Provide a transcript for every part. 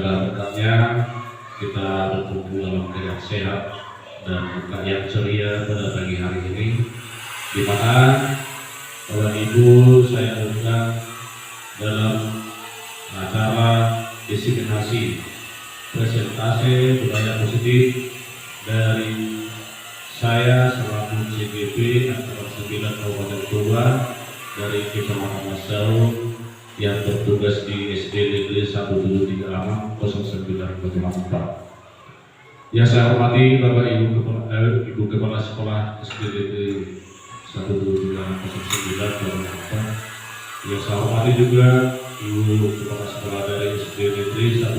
segala berkatnya kita berkumpul dalam keadaan sehat dan muka yang ceria pada pagi hari ini, di mana Bapak Ibu saya undang dalam acara diseminasi presentasi budaya positif dari saya selaku CGP antara 9 Kabupaten Toba dari Kecamatan Masau yang bertugas di SD Negeri 173 Alam 0904. Yang saya hormati Bapak Ibu Kepala Sekolah SD Negeri 173 Alam 0904. Yang saya hormati juga Ibu Kepala Sekolah dari SD Negeri 17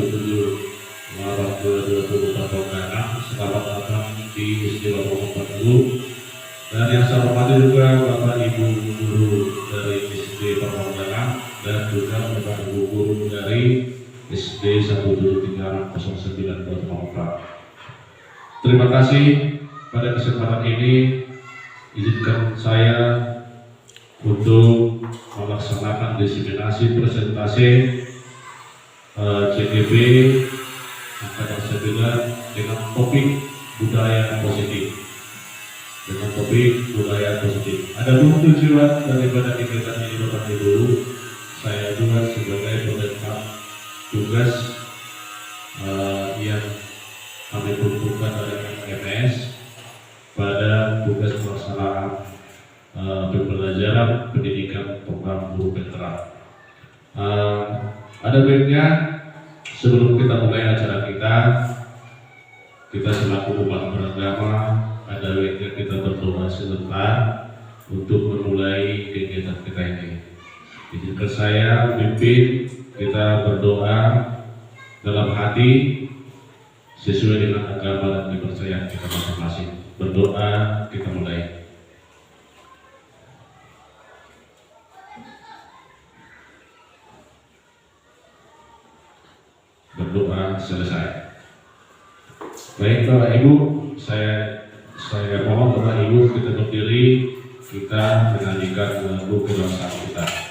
selamat datang di SD Bapak Ibu. Dan yang saya hormati juga Bapak Ibu guru dari SD Bapak dan juga Bapak Ibu guru dari SD 17309 Terima kasih pada kesempatan ini. Izinkan saya untuk melaksanakan diseminasi presentasi CGP angkatan 9 dengan topik budaya positif. Ada 2 tujuan daripada kegiatan ini Bapak Ibu. Saya juga sebagai pelengkap tugas yang kami kumpulkan dari MS pada tugas pelaksanaan pembelajaran pendidikan program guru veteran. Ada baiknya sebelum kita mulai acara kita selaku umat beragama, ada baiknya kita berdoa sebentar untuk memulai kegiatan kita ini. Izinkan saya pimpin kita berdoa dalam hati sesuai dengan agama dan kepercayaan kita masing-masing. Berdoa, kita mulai. Berdoa selesai. Baik Bapak Ibu, saya mohon Bapak Ibu kita berdiri, kita menyanyikan lagu kebangsaan kita.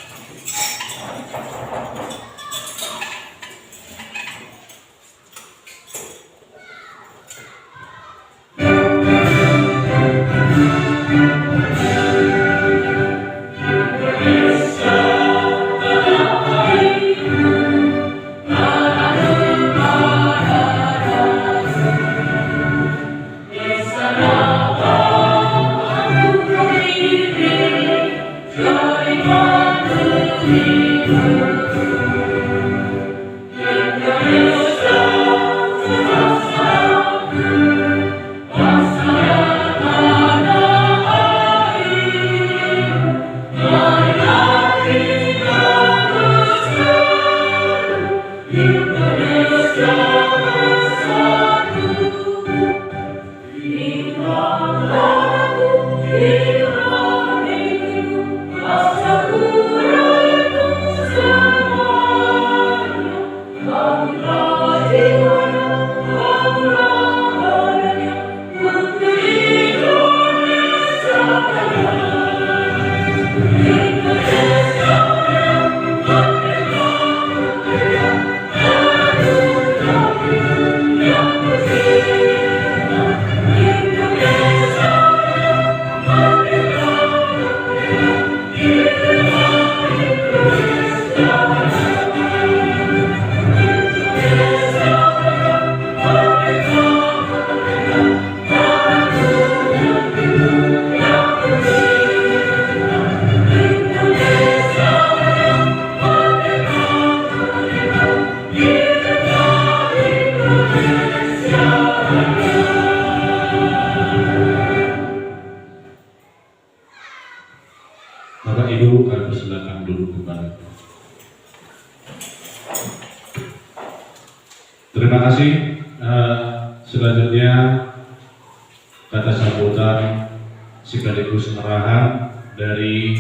Bapak Ibu kami persilakan duduk kembali. Terima kasih. Selanjutnya kata sambutan sekaligus arahan dari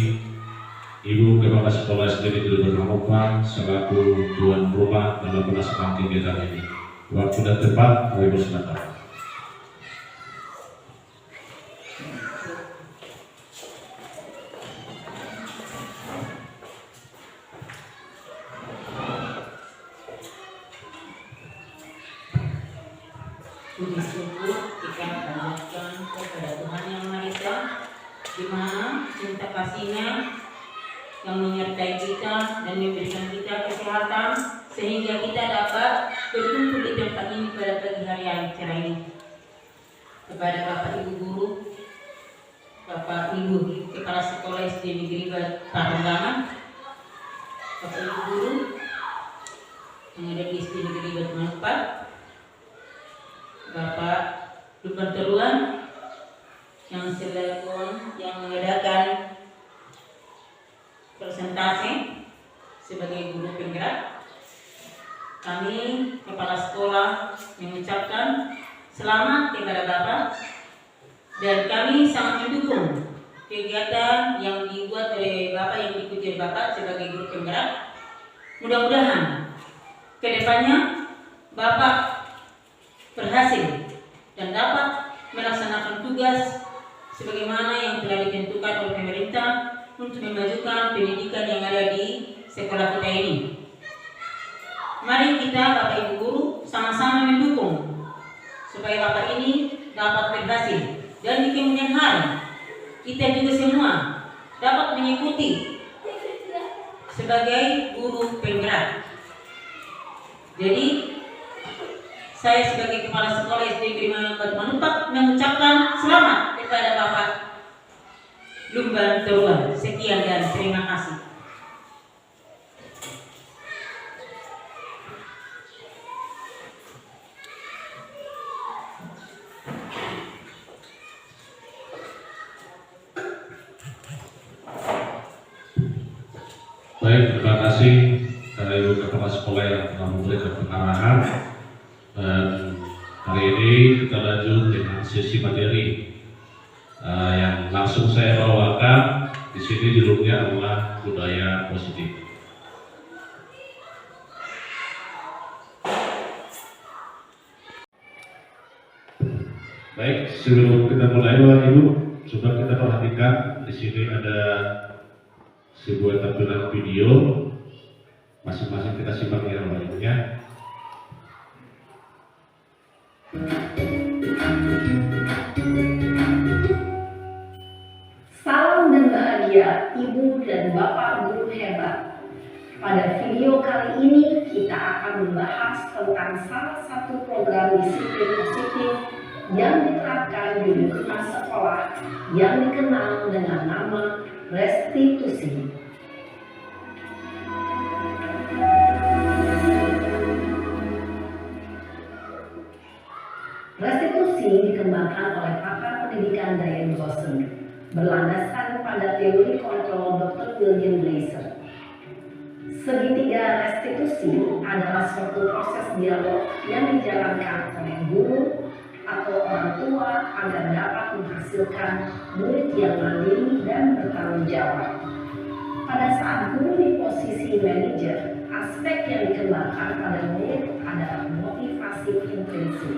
Ibu Kepala Sekolah SD Negeri Bernamopang selaku tuan rumah dalam pelaksanaan kegiatan ini. Waktu dan tempat, kami persilakan. Puji syukur kita panjatkan kepada Tuhan Yang Maha Esa, di mana cinta kasih-Nya yang menyertai kita dan memberikan kita kesehatan sehingga kita dapat berkumpul di tempat ini pada pagi hari yang cerah ini. Kepada Bapak Ibu guru, Bapak Ibu Kepala Sekolah SD Negeri Parunggaman, Bapak Ibu guru yang ada di SD Negeri Batu 4, Bapak Lukman Teruan yang selaku yang mengadakan presentasi sebagai guru penggerak. Kami kepala sekolah mengucapkan selamat kepada Bapak dan kami sangat mendukung kegiatan yang dibuat oleh Bapak yang diikuti oleh Bapak sebagai guru penggerak. Mudah-mudahan kedepannya Bapak berhasil dan dapat melaksanakan tugas sebagaimana yang telah ditentukan oleh pemerintah untuk memajukan pendidikan yang ada di sekolah kita ini. Mari kita Bapak Ibu guru sama-sama mendukung supaya Bapak ini dapat berhasil dan di kemudian hari kita juga semua dapat mengikuti sebagai guru penggerak. Jadi saya sebagai kepala sekolah SD Negeri Batu 4 mengucapkan selamat kepada Bapak Lukman Teruan. Sekian dan terima kasih. Baik, terima kasih dari Ibu Kepala Sekolah yang telah memberikan pengarahan. Dan hari ini kita lanjut dengan sesi materi yang langsung saya bawakan. Di sini judulnya adalah budaya positif. Baik, sebelum kita mulai, Bapak Ibu, coba kita perhatikan di sini ada sebuah tampilan video. Masing-masing kita simak ya, Bapak Ibu ya. Salam dan bahagia Ibu dan Bapak guru hebat. Pada video kali ini kita akan membahas tentang salah satu program disiplin positif yang diterapkan di lingkungan sekolah yang dikenal dengan nama restitusi. Restitusi dikembangkan oleh pakar pendidikan Diane Rosen berlandaskan pada teori kontrol Dr. William Glasser. Segitiga restitusi adalah suatu proses dialog yang dijalankan oleh guru atau orang tua agar dapat menghasilkan murid yang mandiri dan bertanggung jawab. Pada saat guru di posisi manajer, aspek yang dikembangkan pada murid adalah motivasi intrinsik,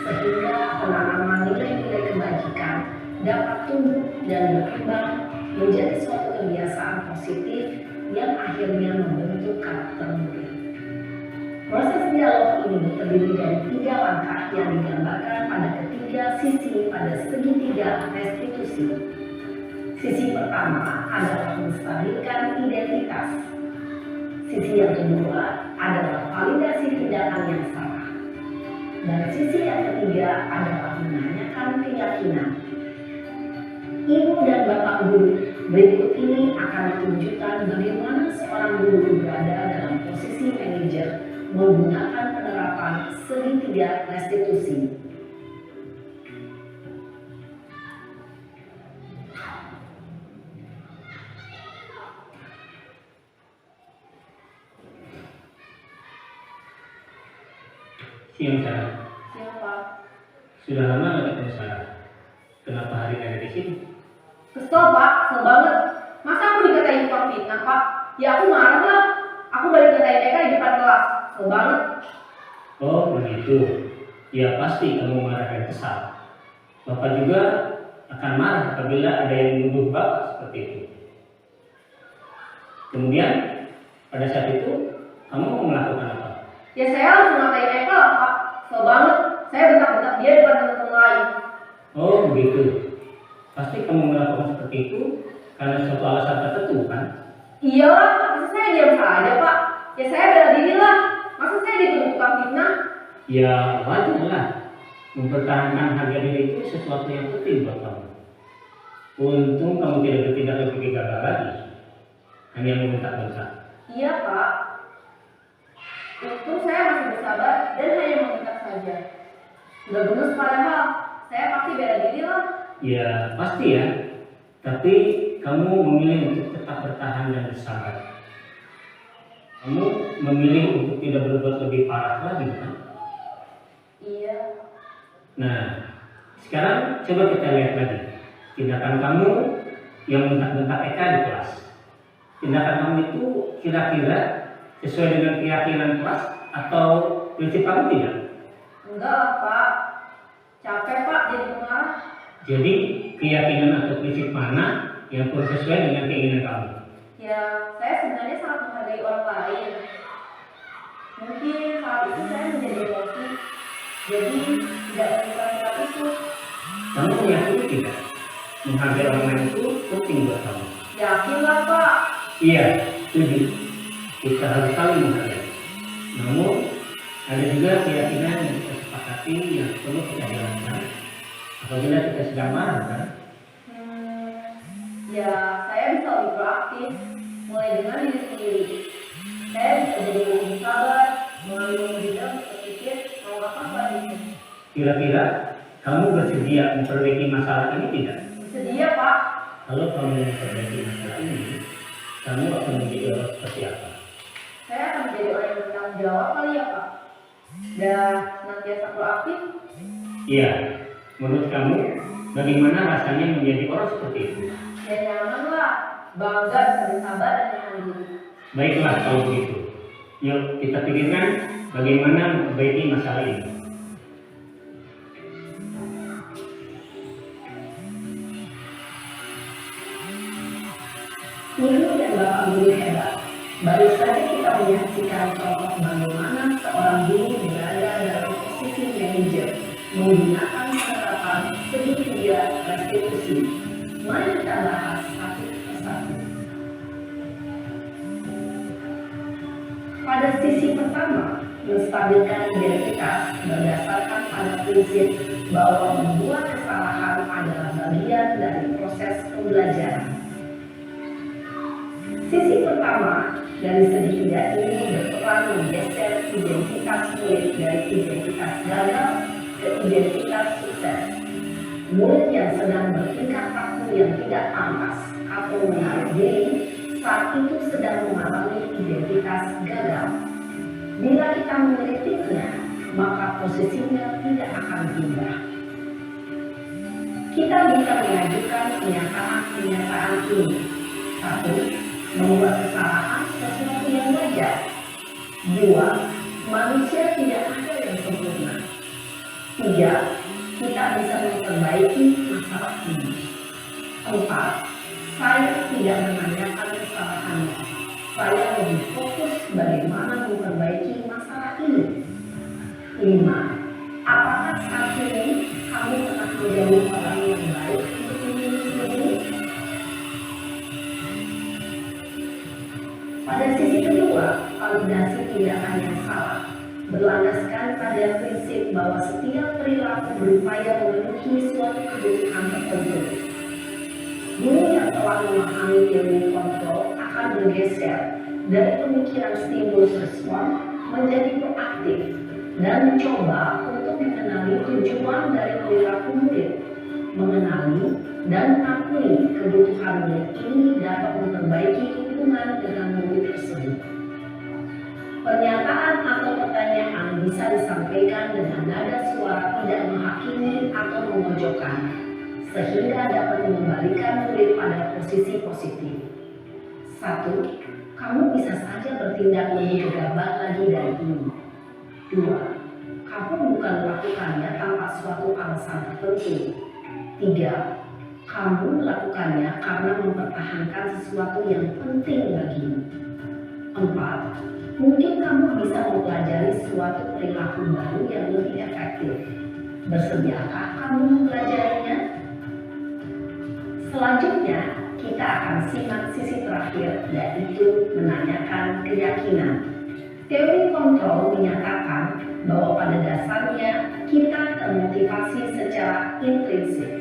sehingga penanaman nilai-nilai kebajikan dapat tumbuh dan berkembang menjadi suatu kebiasaan positif yang akhirnya membentuk karakter murid. Proses dialog ini terdiri dari 3 langkah yang digambarkan pada ketiga sisi pada segitiga restitusi. Sisi pertama adalah menstabilkan identitas. Sisi yang kedua adalah validasi tindakan yang salah. Dan sisi yang ketiga adalah menanyakan keyakinan. Ibu dan Bapak guru, berikut ini akan menunjukkan bagaimana seorang guru berada dalam posisi manajer menggunakan penerapan segitiga restitusi. Siang Sarah. Siapa? Sudah lama nggak ketemu Sarah? Kenapa hari ini ada di sini? Kesel Pak, kesel banget. Masa aku dikatain tukang fitnah Pak? Ya aku marah lah. Aku balik katain Eka di depan kelas. Kesel banget. Oh begitu. Ya pasti kamu marah dan kesal. Bapak juga akan marah apabila ada yang menuduh Bapak seperti itu. Kemudian pada saat itu kamu mau melakukan apa? Ya saya langsung ngatain Eka lah Pak. Kesel banget. Saya bentak-bentak Ya wajarlah, mempertahankan harga diri itu sesuatu yang penting buat kamu. Untung kamu tidak bertindak lebih gegabah lagi, hanya membentak-bentak. Iya Pak, untung saya masih bersabar dan hanya membentak saja. Udah gunus padahal, saya pasti bela diri lah. Ya pasti ya, tapi kamu memilih untuk tetap bertahan dan bersabar. Kamu memilih untuk tidak berbuat lebih parah lagi kan? Iya. Nah, sekarang coba kita lihat lagi tindakan kamu yang bentak-bentak Eka di kelas. Tindakan kamu itu kira-kira sesuai dengan keyakinan kelas atau prinsip kamu tidak? Enggak Pak, capek Pak jadi pengarah. Jadi keyakinan atau prinsip mana yang kurang sesuai dengan keinginan kamu? Ya, saya sebenarnya sangat menghargai orang lain. Mungkin saat itu saya menjadi emosi, jadi tidak menemukan sikap itu. Kamu meyakini tidak? Menghargai orang lain itu penting buat kamu. Yakinlah Pak. Iya, setuju. Kita harus saling menghargai. Namun, ada juga keyakinan yang kita sepakati yang perlu kita jalankan apabila kita sedang marah kan? Ya, saya bisa lebih proaktif, mulai dengan diri sendiri. Saya bisa jadi lebih sabar, mengambil jeda untuk berpikir mau apa selanjutnya. Kira-kira kamu bersedia memperbaiki masalah ini tidak? Sedia Pak. Kalau kamu memperbaiki masalah ini, kamu akan menjadi orang seperti apa? Saya akan menjadi orang yang bertanggung jawab kali ya Pak. Dan senantiasa proaktif. Iya, menurut kamu bagaimana rasanya menjadi orang seperti itu? Ya nyaman lah, bangga bisa bersabar dan menahan diri. Baiklah kalau begitu. Yuk kita pikirkan bagaimana memperbaiki masalah ini. Ibu dan Bapak guru hebat. Baru saja kita menyaksikan contoh bagaimana seorang guru berada dalam posisi manajer menggunakan penerapan segitiga restitusi. Mari kita bahas satu persatu. Pada sisi pertama, menstabilkan identitas berdasarkan pada prinsip bahwa membuat kesalahan adalah bagian dari proses pembelajaran. Sisi pertama dari segitiga ini berperan menggeser identitas murid dari identitas gagal ke identitas sukses. Murid yang sedang bertingkah laku yang tidak pantas atau menarik diri saat itu sedang mengalami identitas gagal. Bila kita mengkritiknya, maka posisinya tidak akan berubah. Kita bisa mengajukan pernyataan ini. 1. Membuat kesalahan sesuatu yang wajar. 2. Manusia tidak ada yang sempurna. 3. Kita bisa memperbaiki masalah ini. 4. Saya tidak menanyakan kesalahannya. Saya lebih fokus bagaimana memperbaiki masalah ini. 5. Apakah saat ini kamu telah menjadi orang yang baik untuk diri sendiri? Pada sisi kedua, validasi tindakan yang salah berlandaskan pada prinsip bahwa setiap perilaku berupaya memenuhi suatu kebutuhan tertentu. Guru yang telah memahami teori kontrol akan bergeser dari pemikiran stimulus respon menjadi proaktif dan mencoba untuk mengenali tujuan dari perilaku murid, mengenali dan mengakui kebutuhan murid ini dapat memperbaiki hubungan dengan murid tersebut. Pernyataan atau pertanyaan bisa disampaikan dengan nada suara tidak menghakimi atau memojokkan, sehingga dapat mengembalikan murid pada posisi positif. 1. Kamu bisa saja bertindak lebih gegabah lagi dari ini. 2. Kamu bukan melakukannya tanpa suatu alasan tertentu. 3. Kamu melakukannya karena mempertahankan sesuatu yang penting bagimu. 4. Mungkin kamu bisa mempelajari suatu perilaku baru yang lebih efektif. Bersediakah kamu mempelajarinya? Selanjutnya, kita akan simak sisi terakhir, yaitu menanyakan keyakinan. Teori kontrol menyatakan bahwa pada dasarnya termotivasi secara intrinsik.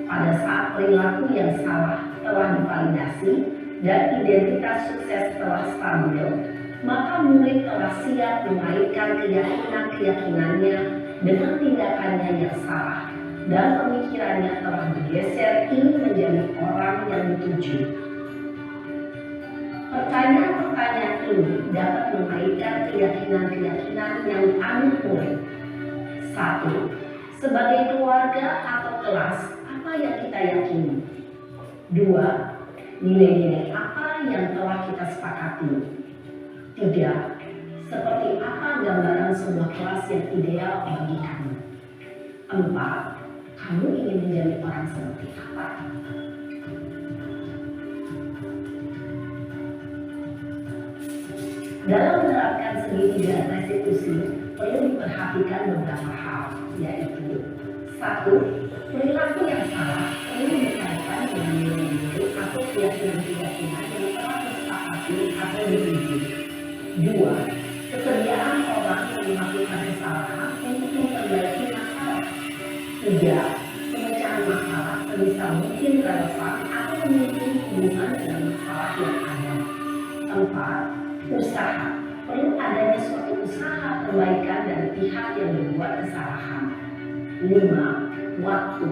Pada saat perilaku yang salah telah divalidasi dan identitas sukses telah stabil, maka murid telah siap mengaitkan keyakinan-keyakinannya dengan tindakannya yang salah, dan pemikirannya telah bergeser ingin menjadi orang yang dituju. Pertanyaan-pertanyaan ini dapat mengaitkan keyakinan-keyakinan yang dianut murid. 1. Sebagai keluarga atau kelas, apa yang kita yakini? 2. Nilai-nilai apa yang telah kita sepakati? 3. Seperti apa gambaran sebuah kelas yang ideal bagi kamu? 4. Kamu ingin menjadi orang seperti apa? Dalam menerapkan segitiga restitusi, perlu diperhatikan beberapa hal, yaitu 1. Perilaku yang salah perlu dikaitkan dengan nilai-nilai atau keyakinan-keyakinan yang telah disepakati atau dituju. 2. Kesediaan orang yang melakukan kesalahan untuk memperbaiki masalah. 3. Pemecahan masalah sebisa mungkin relevan atau memiliki hubungan dengan masalah yang ada. 4. Usaha. Perlu adanya suatu usaha perbaikan dari pihak yang berbuat kesalahan. 5. Waktu.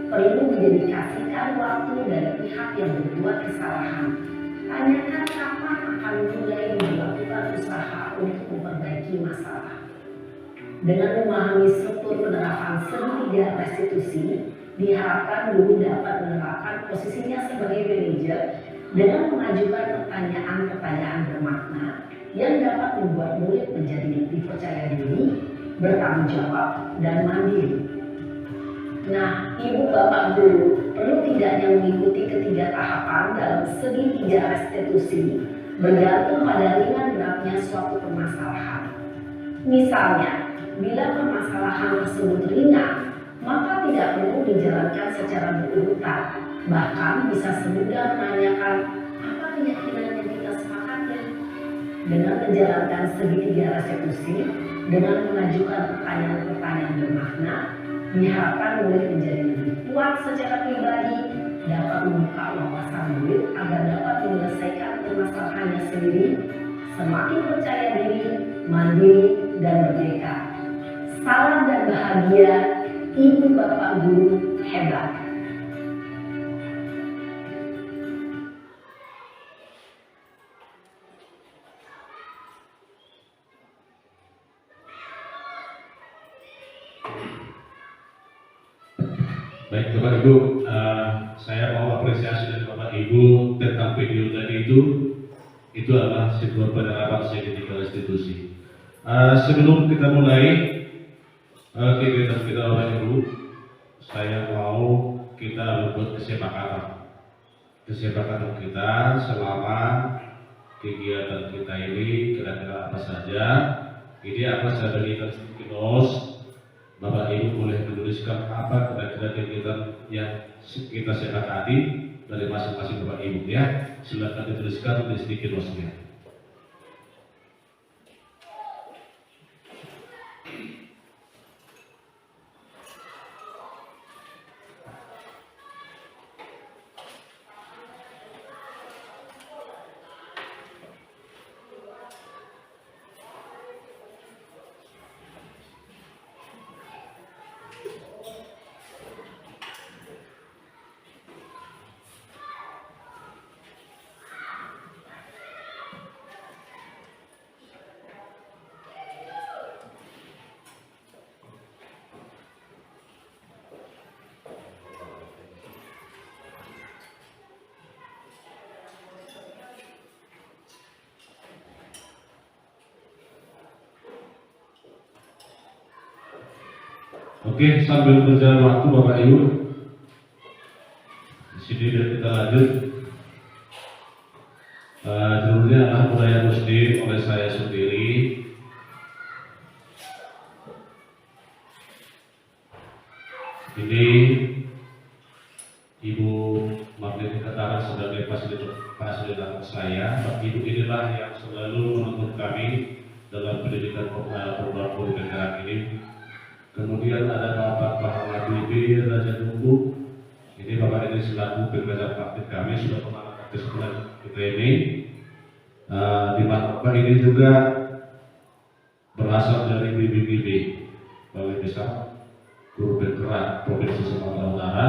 Perlu didedikasikan waktu dari pihak yang berbuat kesalahan. Tanyakan kapan akan mulai dilakukan usaha untuk memperbaiki masalah. Dengan memahami struktur penerapan segitiga restitusi, diharapkan guru dapat menerapkan posisinya sebagai manajer dengan mengajukan pertanyaan-pertanyaan bermakna yang dapat membuat murid menjadi lebih percaya diri, bertanggung jawab, dan mandiri. Nah, Ibu Bapak Guru perlu tidaknya mengikuti ketiga tahapan dalam segitiga restitusi bergantung pada ringan beratnya suatu permasalahan. Misalnya, bila permasalahan tersebut ringan, maka tidak perlu dijalankan secara berurutan. Bahkan bisa semudah menanyakan apa keyakinan yang kita sepakati. Dengan menjalankan segitiga restitusi, dengan mengajukan pertanyaan-pertanyaan bermakna, diharapkan murid menjadi lebih kuat secara pribadi, dapat membuka wawasan murid agar dapat menyelesaikan permasalahannya sendiri, semakin percaya diri, mandiri, dan merdeka. Salam dan bahagia, Ibu Bapak Guru hebat. Baik Bapak Ibu, saya mau apresiasi dari Bapak Ibu tentang video tadi itu adalah sebuah penerapan segitiga restitusi. Sebelum kita mulai kegiatan kita Bapak Ibu, saya mau kita membuat kesepakatan kita selama kegiatan kita ini kira-kira apa saja. Ini akan saya berikan sedikit notes. Bapak Ibu boleh menuliskan apa kira-kira kegiatan yang kita sepakati dari masing-masing Bapak Ibu ya. Silakan dituliskan di sedikit notes-nya. Oke, sambil berjalan waktu Bapak Ibu, di sini kita lanjut. Judulnya adalah budaya Muslim oleh saya sendiri. Ini Ibu Marlene Katara sebagai fasilitator saya. Ibu inilah yang selalu menuntut kami dalam pendidikan program kurikulum ini. Kemudian ada Bapak Muhammad Bibi Raja Nunggu. Ini Bapak ini selaku pengajar praktik kami sudah pernah praktik sekolah kita ini. Di mana Bapak ini juga berasal dari BBGB, Balai Desa Guru Bergerak Provinsi Sumatera Utara,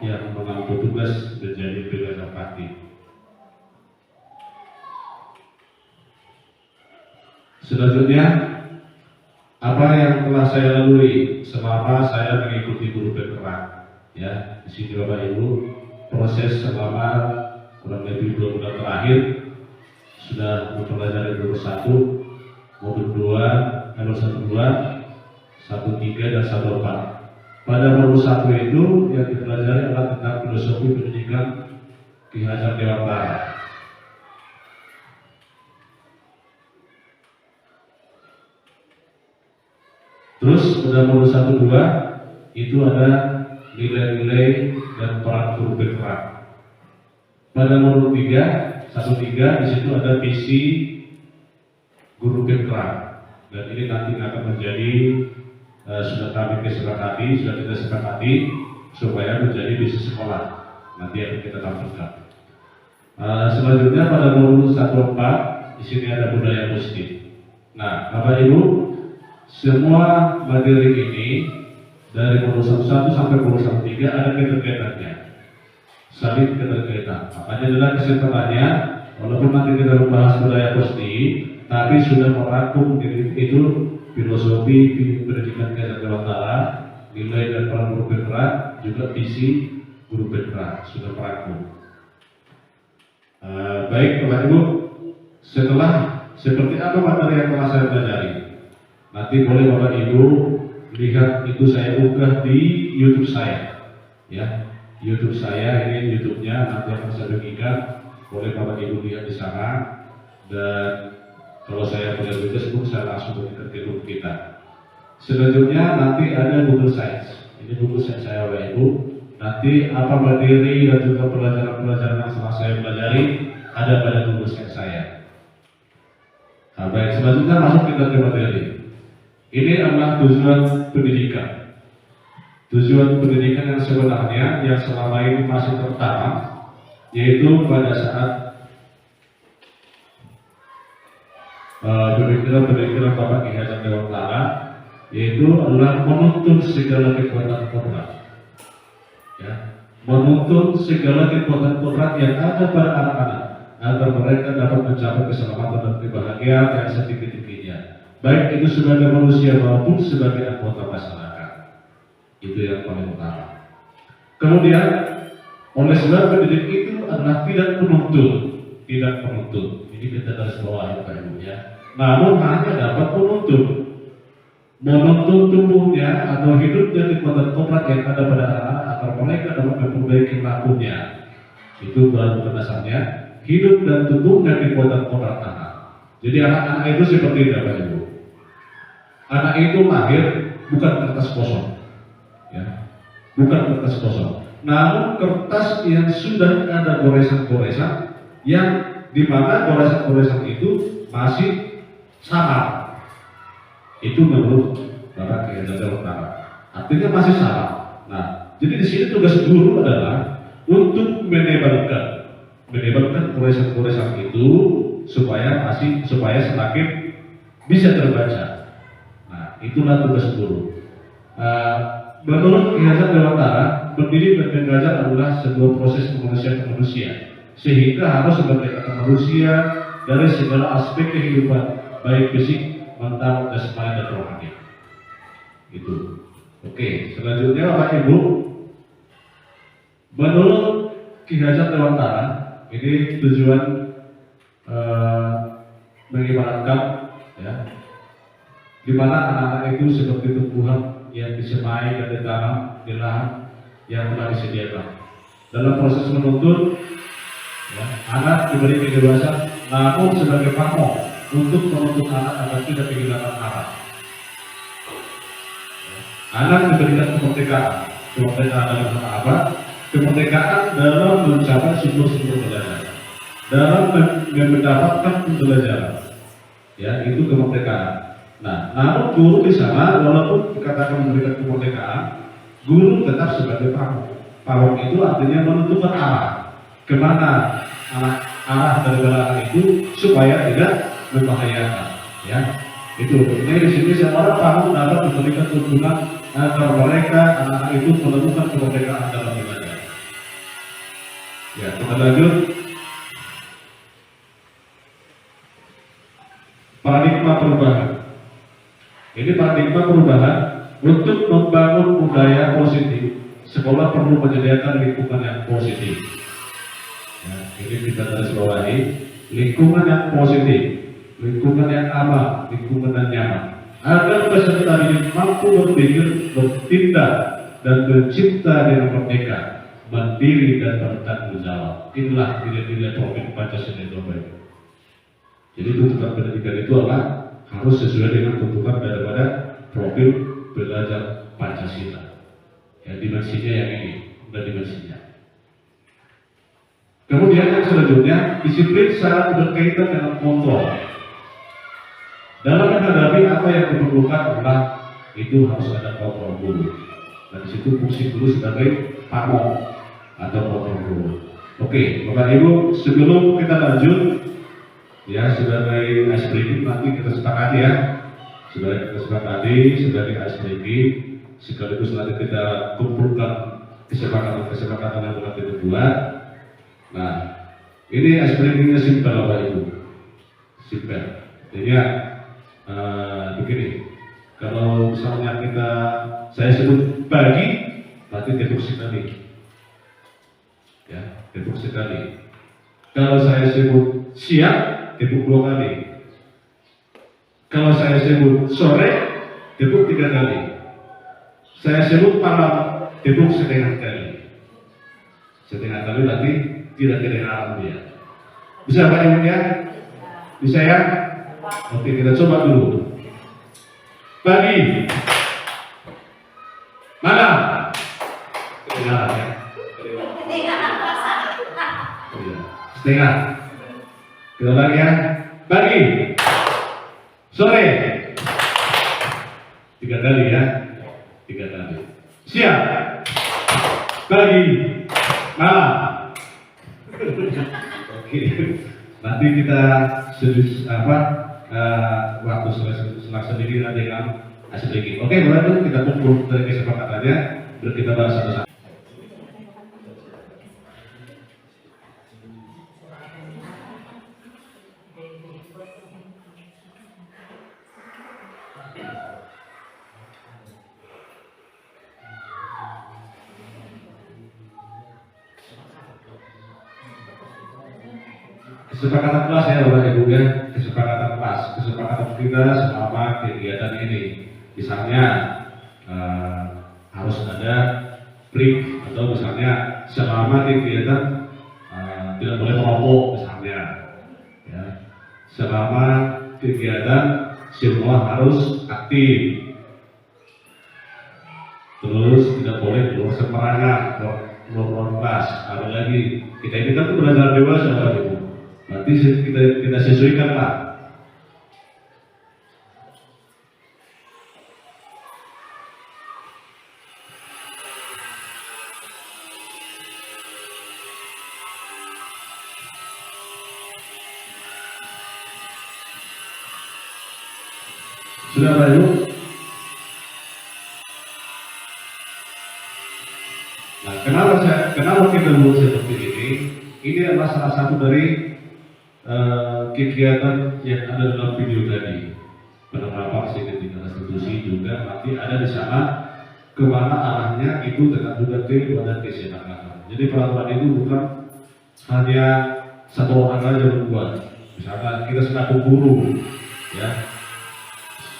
yang mengambil tugas menjadi pengajar praktik. Selanjutnya, apa yang telah saya lalui selama saya mengikuti guru bergerak, ya, di sini Bapak Ibu, proses selama kurang lebih 2 bulan terakhir sudah mempelajari modul 1, modul 2, modul 1, 2, 1, 3 dan 1, 4. Pada modul 1 itu yang dipelajari adalah tentang filosofi pendidikan Ki Hajar Dewantara. Terus pada modul 1, 2 itu ada nilai-nilai dan peran guru bergerak. Pada modul 3, 1, 3 di situ ada visi guru bergerak. Dan ini nanti akan menjadi sudah kami kesepakati, sudah kita sepakati supaya menjadi visi sekolah. Nanti akan kita tampilkan. Selanjutnya pada modul 1, 4 di sini ada budaya positif. Nah, Bapak Ibu, semua materi ini dari modul 1 sampai modul 1, 3 ada keterkaitannya, saling keterkaitan. Makanya adalah kesempatannya, walaupun nanti kita membahas budaya positif, tapi sudah merangkum itu filosofi pendidikan Ki Hajar Dewantara, nilai dan peran guru bergerak, juga visi guru bergerak sudah merangkum. Baik Bapak Ibu, setelah seperti apa materi yang telah saya pelajari, nanti boleh Bapak Ibu lihat itu saya unggah di YouTube saya, ya. YouTube saya ini YouTube-nya nanti akan saya bagikan, boleh Bapak Ibu lihat di sana. Dan kalau saya punya tugas pun saya langsung berikan ke grup kita. Selanjutnya nanti ada Google Sites. Ini Google Sites saya Bapak Ibu. Nanti apa materi dan juga pelajaran-pelajaran yang telah saya pelajari ada pada Google Sites saya. Nah, baik, selanjutnya masuk kita ke materi. Ini adalah tujuan pendidikan. Tujuan pendidikan yang sebenarnya yang selama ini masih tertanam, yaitu pada saat pemikiran Bapak Ki Hajar Dewantara, yaitu adalah menuntun segala kekuatan kodrat, ya, menuntun segala kekuatan kodrat yang ada pada anak-anak agar mereka dapat mencapai keselamatan dan kebahagiaan yang setinggi-tingginya, baik itu sebagai manusia maupun sebagai anggota masyarakat. Itu yang paling utama. Kemudian, oleh sebab pendidik itu adalah tidak penuntun. Ini kita garis bawah Bapak Ibu ya. Namun hanya dapat menuntun tubuhnya atau hidupnya kekuatan kodrat yang ada pada anak-anak agar mereka dapat memperbaiki lakunya. Itu baru dasarnya, hidup dan tubuhnya kekuatan kodrat anak. Jadi anak-anak itu seperti ini Bapak Ibu. Anak itu lahir bukan kertas kosong, ya, bukan kertas kosong. Namun kertas yang sudah ada goresan-goresan, yang dimana goresan-goresan itu masih sama. Itu menurut Bapak Ki Hajar Dewantara. Artinya masih sama. Nah, jadi di sini tugas guru adalah untuk menebalkan goresan-goresan itu supaya semakin bisa terbaca. Nah, itulah tugas guru. Menurut Ki Hajar Dewantara, mendidik dan mengajar adalah sebuah proses kemanusiaan ke manusia, sehingga harus memerdekakan manusia dari segala aspek kehidupan, baik fisik, mental, jasmani dan rohani. Itu. Oke, selanjutnya Bapak Ibu, menurut Ki Hajar Dewantara, ini tujuan mengibaratkan, ya, di mana anak-anak itu seperti tumbuhan yang disemai dan ditanam di lahan yang telah disediakan. Dalam proses menuntun, ya, anak diberi kebebasan, namun sebagai pamong untuk menuntun anak agar tidak kehilangan arah. Anak diberikan kemerdekaan. Kemerdekaan dalam apa? Kemerdekaan dalam mencapai sumber-sumber pelajaran, dalam mendapatkan pembelajaran. Ya, itu kemerdekaan. Nah, namun guru di sana walaupun dikatakan memberikan kemerdekaan, guru tetap sebagai pamong. Pamong itu artinya menentukan arah kemana arah dari itu supaya tidak membahayakan. Ya, itu. Jadi di sini seorang pamong dapat memberikan tuntunan agar mereka anak-anak itu menemukan kemerdekaan dalam belajar. Ya, kita lanjut. Paradigma perubahan. Ini paradigma perubahan untuk membangun budaya positif. Sekolah perlu menyediakan lingkungan yang positif. Ya, ini kita garis bawahi, lingkungan yang positif, lingkungan yang aman, lingkungan yang nyaman, agar peserta didik mampu berpikir, bertindak, dan mencipta dengan merdeka, mandiri dan bertanggung jawab. Inilah nilai-nilai profil Pancasila itu. Jadi tuntutan pendidikan itu adalah harus sesuai dengan tuntutan daripada profil belajar Pancasila. Ya, dimensinya yang ini, dan dimensinya. Kemudian yang selanjutnya, disiplin sangat berkaitan dengan kontrol. Dalam menghadapi apa yang diperlukan adalah itu harus ada kontrol guru. Dan di situ fungsi guru sebagai pamong atau kontrol guru. Oke, Bapak Ibu, sebelum kita lanjut, ya sebagai ice breaking nanti kita sepakati ya. Sudah kita sepakati sebagai ice breaking, sekaligus nanti kita kumpulkan kesepakatan yang telah kita buat. Nah, ini ice breakingnya simpel Bapak Ibu, simpel. Jadi ya begini, kalau misalnya saya sebut pagi, berarti tepuk sekali, ya tepuk sekali. Kalau saya sebut siang, tepuk 2 kali. Kalau saya sebut sore, tepuk 3 kali. Saya sebut malam, tepuk setengah kali. Setengah kali berarti tidak kedengaran dia. Bisa Pak Ibu ya? Bisa ya? Oke, kita coba dulu. Pagi, malam, kedengaran ya? Setengah. Kita lagi ya. Pagi, sore, 3 kali ya, 3 kali. Siang, pagi, malam. Oke, nanti kita waktu setelah sendiri nanti kan hasil lagi. Oke, boleh kita kumpul dari kesepakatannya, biar kita bahas satu-satu. Kesepakatan kelas ya Bapak Ibu ya, kesepakatan kelas, kesepakatan kita selama kegiatan ini. Misalnya harus ada break atau misalnya selama kegiatan tidak boleh merokok misalnya. Ya. Selama kegiatan semua harus aktif. Terus tidak boleh keluar sembarangan, keluar kelas. Ada lagi kita ini kan belajar dewasa Bapak Ibu. Nanti kita sesuaikan lah. Sudah Pak Ibu? Nah, kenapa kita buat seperti ini? Ini adalah salah satu dari kegiatan yang ada dalam video tadi. Penerapan seketika institusi juga nanti ada di sana kemana arahnya itu dengan juga ke badan kesepakatan. Jadi peraturan itu bukan hanya satu orang saja membuat. Misalkan kita selaku guru, ya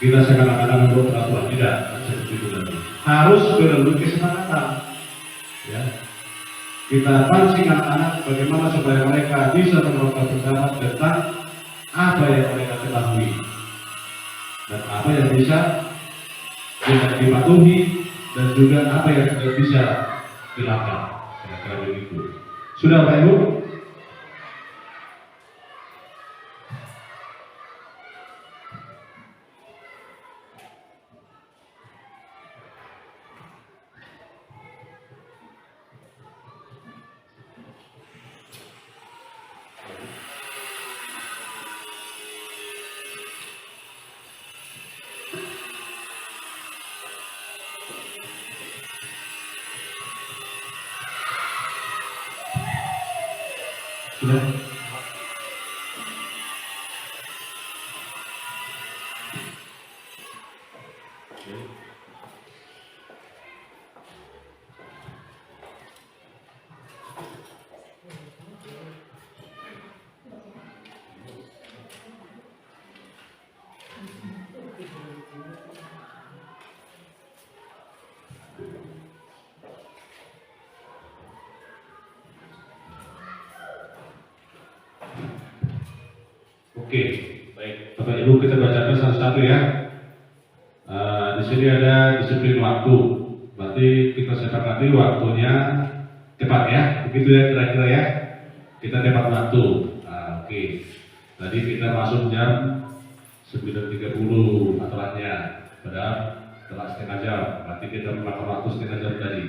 kita sekarang-kadang membuat peraturan tidak seperti itu tadi. Harus melalui kesepakatan, ya. Kita pancing anak-anak bagaimana supaya mereka bisa menerapkan pendapat tentang apa yang mereka ketahui dan apa yang bisa dipatuhi dan juga apa yang tidak bisa dilakukan. Kira-kira begitu. Sudah Pak Ibu? Sudah? Oke, baik. Bapak Ibu kita bacakan satu-satu ya. Di sini ada disiplin waktu. Berarti kita sepakati waktunya tepat ya. Begitu ya kira-kira ya. Kita tepat waktu. Oke. Tadi kita masuk jam 9.30 aturannya. Padahal telah setengah jam. Berarti kita memakan waktu setengah jam tadi.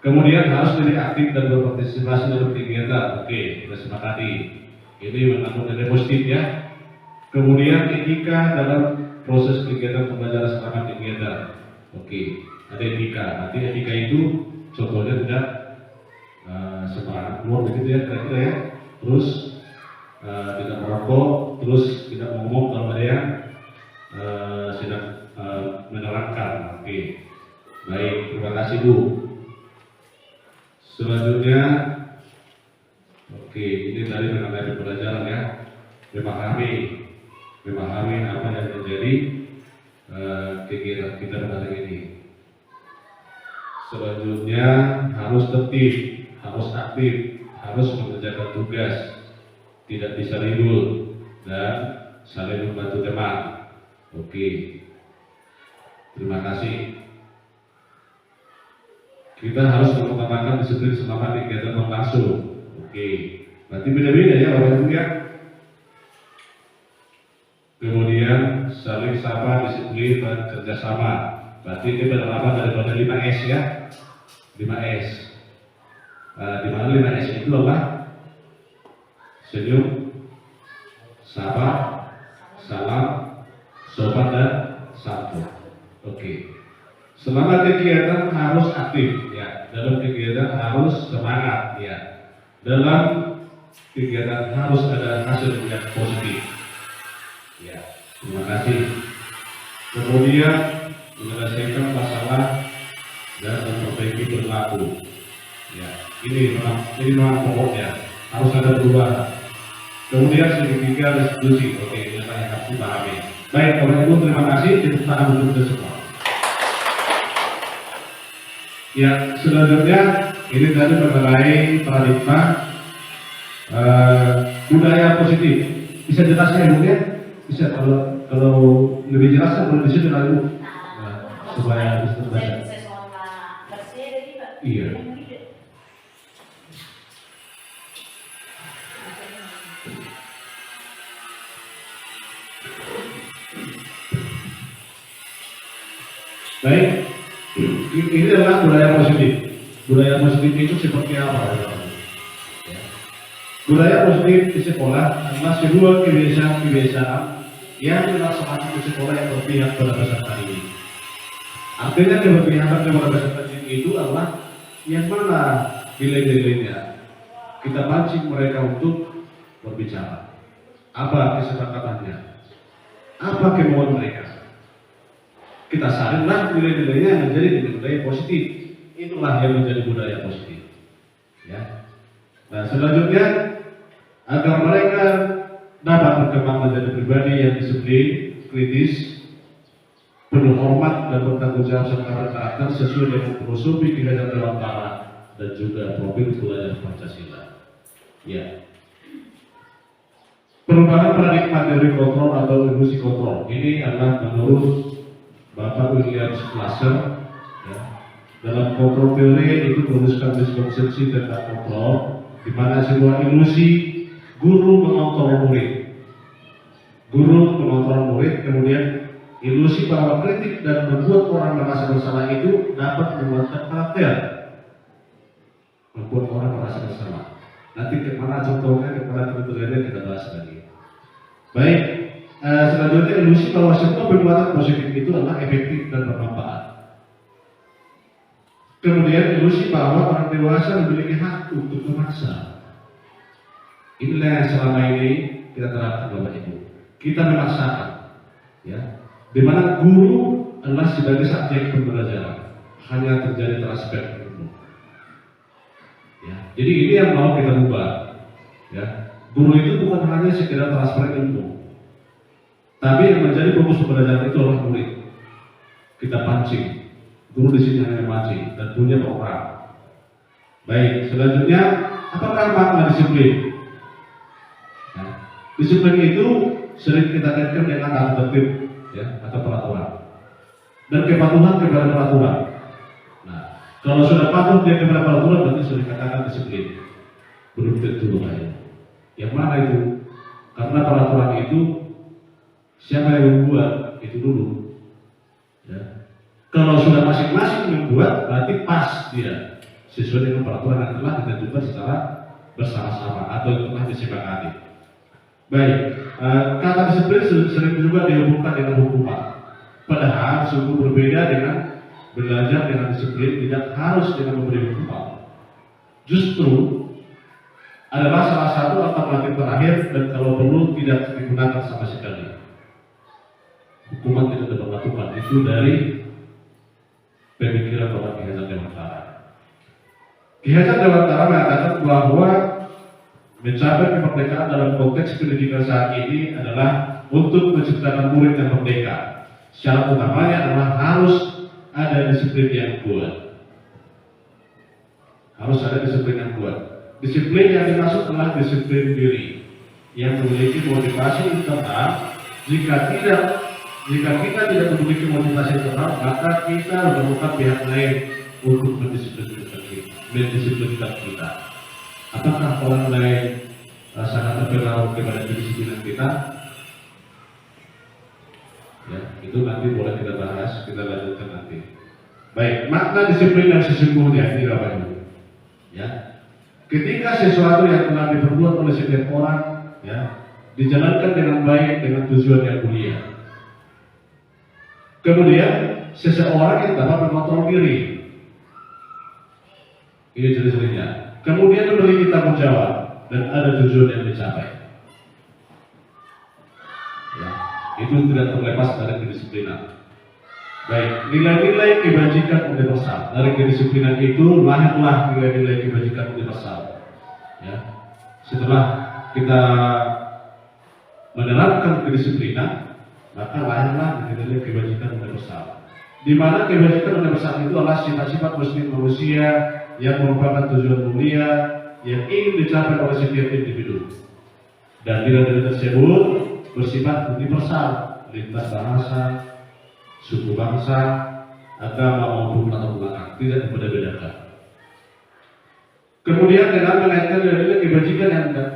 Kemudian harus lebih aktif dan berpartisipasi dalam kegiatan. Oke, kita sepakati. Ini mengandung nilai positif ya. Kemudian etika dalam proses kegiatan pembelajaran selama kegiatan. Oke, ada etika. Nanti etika itu contohnya tidak sembarangan keluar begitu ya kira-kira ya. Terus tidak merokok, terus tidak ngomong kalau ada yang sedang menerangkan. Oke, baik. Terima kasih Bu. Selanjutnya, oke, ini tadi mengenai pembelajaran ya. Memahami apa yang terjadi kegiatan kita pada hari ini. Selanjutnya harus tertib, harus aktif, harus mengerjakan tugas, tidak bisa ribut dan saling membantu teman. Oke, terima kasih. Kita harus mengutamakan disiplin selama kegiatan berlangsung. Oke, berarti beda-beda ya Bapak Ibu ya. Kemudian saling sapa, disiplin dan kerjasama. Berarti ini penerapan daripada 5S ya. 5S. Di mana 5S itu apa? Senyum, sapa, salam, sopan dan santun. Oke. Selama kegiatan harus aktif ya. Dalam kegiatan harus semangat ya. Dalam kegiatan harus ada hasil yang positif. Ya, terima kasih. Kemudian menyelesaikan masalah dan memperbaiki perilaku. Ya, ini memang pokoknya harus ada perubahan. Kemudian segitiga restitusi. Oke, ini yang harus dipahami. Baik, Bapak Ibu terima kasih. Tepuk tangan untuk kita semua. Ya, selanjutnya ini tadi mengenai paradigma budaya positif. Bisa jelasnya Ibu ya? Bisa kalau lebih jelas boleh di sini lagi Bu. Supaya bisa terbaca. Iya. Baik, ini adalah budaya positif. Budaya positif itu seperti apa? Ya. Budaya positif di sekolah adalah sebuah kebiasaan yang dilaksanakan di sekolah yang berpihak pada peserta didik. Artinya keberpihakan kepada peserta didik itu adalah yang mana nilai-nilainya kita pancing mereka untuk berbicara. Apa kesepakatannya? Apa kemauan mereka? Kita saringlah nilai-nilainya menjadi nilai positif. Itulah yang menjadi budaya positif. Ya. Nah selanjutnya agar mereka dapat berkembang menjadi pribadi yang disiplin, kritis, penuh hormat dan bertanggung jawab serta berkarakter sesuai dengan filosofi kehidupan Dewantara dan juga profil pelajar Pancasila. Ya. Perubahan paradigma teori kontrol atau ilusi kontrol ini adalah menurut Bapak William Glasser ya. Dalam kontrol teori itu merumuskan miskonsepsi tentang kontrol, di mana sebuah ilusi guru mengontrol murid, kemudian ilusi bahwa kritik dan membuat orang merasa bersalah itu dapat membuatkan karakter, membuat orang merasa bersalah. Nanti kemana contohnya, kepada kriterianya kita bahas lagi. Baik, selanjutnya ilusi bahwa semua perbuatan positif itu adalah efektif dan bermanfaat. Kemudian ilusi bahwa orang dewasa memiliki hak untuk memaksa. Inilah yang selama ini kita terapkan Bapak Ibu. Kita memaksakan, ya, di mana guru adalah sebagai subjek pembelajaran, hanya terjadi transfer ilmu. Ya, jadi ini yang mau kita ubah. Ya, guru itu bukan hanya sekedar transfer ilmu, tapi yang menjadi fokus pembelajaran itu adalah murid. Kita pancing, guru di sini hanya mancing dan punya program. Baik, selanjutnya apakah makna disiplin? Ya, disiplin itu sering kita kaitkan dengan tata tertib, ya, atau peraturan, dan kepatuhan kepada peraturan. Nah, kalau sudah patuh dia kepada peraturan berarti sudah dikatakan disiplin. Belum tentu ya. Yang mana itu? Karena peraturan itu siapa yang membuat itu dulu. Ya. Kalau sudah masing-masing membuat berarti pas dia sesuai dengan peraturan yang telah ditentukan secara bersama-sama atau yang telah disepakati. Baik, kata disiplin sering juga dihubungkan dengan hukuman. Padahal sungguh berbeda dengan belajar dengan disiplin, tidak harus dengan memberi hukuman. Justru adalah salah satu alternatif terakhir dan kalau perlu tidak digunakan sama sekali. Hukuman tidak diberlakukan, itu dari pemikiran Bapak Ki Hajar Dewantara. Ki Hajar Dewantara mengatakan bahwa mencapai kemerdekaan dalam konteks pendidikan saat ini adalah untuk menciptakan murid yang merdeka. Syarat utamanya adalah harus ada disiplin yang kuat. Harus ada disiplin yang kuat. Disiplin yang dimaksud adalah disiplin diri yang memiliki motivasi internal. Jika kita tidak memiliki motivasi internal, maka kita memerlukan pihak lain untuk mendisiplinkan kita. Apakah orang lain sangat terpengaruh kepada kedisiplinan kita? Ya, itu nanti boleh kita bahas, kita lanjutkan nanti. Baik, makna disiplin yang sesungguhnya ini Bapak Ibu. Ya, ketika sesuatu yang telah diperbuat oleh setiap orang, ya, dijalankan dengan baik dengan tujuan yang mulia. Kemudian seseorang yang dapat mengontrol diri, ini ciri-cirinya. Kemudian memiliki tanggung jawab dan ada tujuan yang dicapai. Ya, itu tidak terlepas dari kedisiplinan. Baik, nilai-nilai kebajikan universal. Dari kedisiplinan itu lahirlah nilai-nilai kebajikan universal. Ya, setelah kita menerapkan kedisiplinan, maka lahirlah nilai-nilai kebajikan universal. Di mana kebajikan universal itu adalah sifat-sifat muslim manusia yang merupakan tujuan mulia yang ingin dicapai oleh setiap individu. Dan nilai-nilai tersebut bersifat universal, lintas bahasa, suku bangsa, agama maupun latar belakang, tidak dibedakan. Kemudian dengan mengaitkan nilai-nilai kebajikan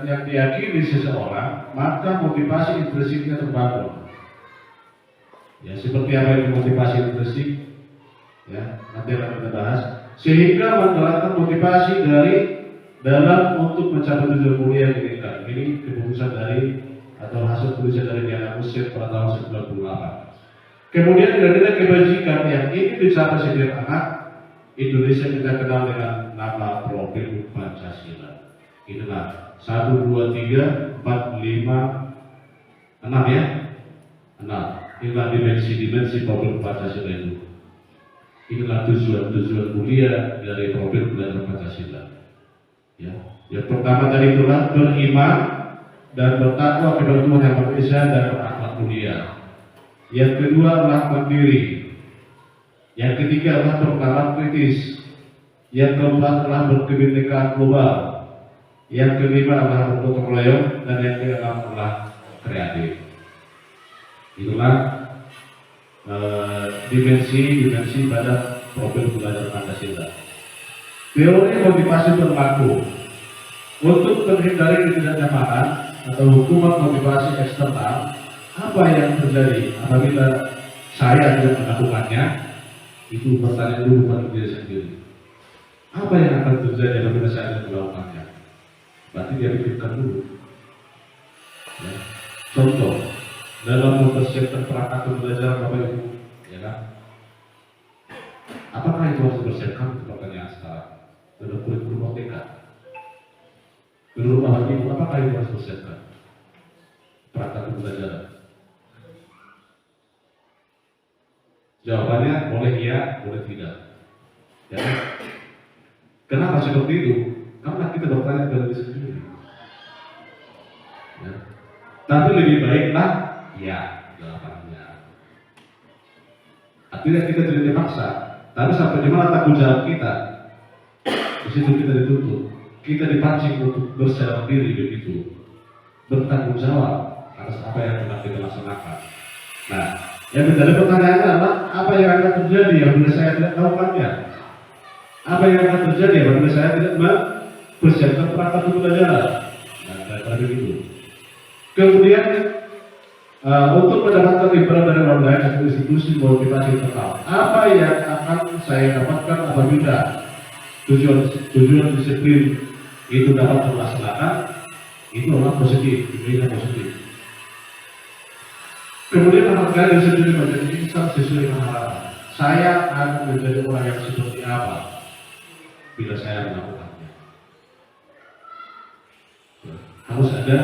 yang diyakini seseorang, maka motivasi intrinsiknya terbangun. Ya, seperti apa itu motivasi intrinsik? Ya, nanti akan kita bahas. Sehingga menggerakkan motivasi dari dalam untuk mencapai tujuan mulia yang diinginkan. Ini keputusan dari atau hasil tulisan dari Diana Musir pada tahun 1998. Kemudian nilai-nilai kebajikan yang ingin dicapai setiap anak Indonesia kita kenal dengan nama profil Pancasila. Inilah 1, 2, 3, 4, 5, 6 ya. 6. Inilah dimensi-dimensi profil Pancasila itu. Inilah tujuan-tujuan mulia dari profil belajar Pancasila. Ya. Yang pertama tadi itulah beriman dan bertakwa kepada Tuhan Yang Maha Esa dan berakhlak mulia. Yang kedua adalah mandiri. Yang ketiga adalah bernalar kritis. Yang keempat adalah berkebinekaan global. Yang kelima adalah bergotong royong dan yang keenam adalah kreatif. Itulah dimensi pada profil belajar Pancasila. Teori motivasi berlaku untuk menghindari ketidaknyamanan atau hukuman motivasi eksternal. Apa yang terjadi apabila saya tidak melakukannya? Itu pertanyaan dulu pada diri sendiri. Apa yang akan terjadi apabila saya tidak melakukannya? Berarti dia pikirkan dulu. Ya. Contoh, dalam mempersiapkan perangkat pembelajaran Bapak Ibu, ya kan? Apakah itu harus dipersiapkan? Itu pertanyaan sekarang. Dalam kurikulum merdeka. Menurut Bapak Ibu, apakah itu harus dipersiapkan? Praktek pembelajaran. Jawabannya boleh iya, boleh tidak. Ya. Kenapa seperti itu? Karena kita bertanya kepada diri sendiri. Ya. Tapi lebih baiklah ya jawabannya. Artinya kita tidak dipaksa, tapi sampai di mana tanggung jawab kita? Di situ kita dituntut, kita dipancing untuk berserah diri begitu, bertanggung jawab atas apa yang telah kita laksanakan. Nah, yang menjadi pertanyaannya adalah apa yang akan terjadi apabila saya tidak melakukannya? Apa yang akan terjadi apabila saya tidak mempersiapkan praktek pembelajaran? Nah, kayak begitu. Kemudian untuk mendapatkan imbalan dari orang lain atau institusi motivasi tetap, apa yang akan saya dapatkan apabila tujuan disiplin itu dapat terlaksanakan? Itu adalah positif, diberikan positif. Kemudian apakah dari sendiri menjadi insan sesuai dengan harapan? Saya akan menjadi orang yang seperti apa bila saya melakukannya? Harus ada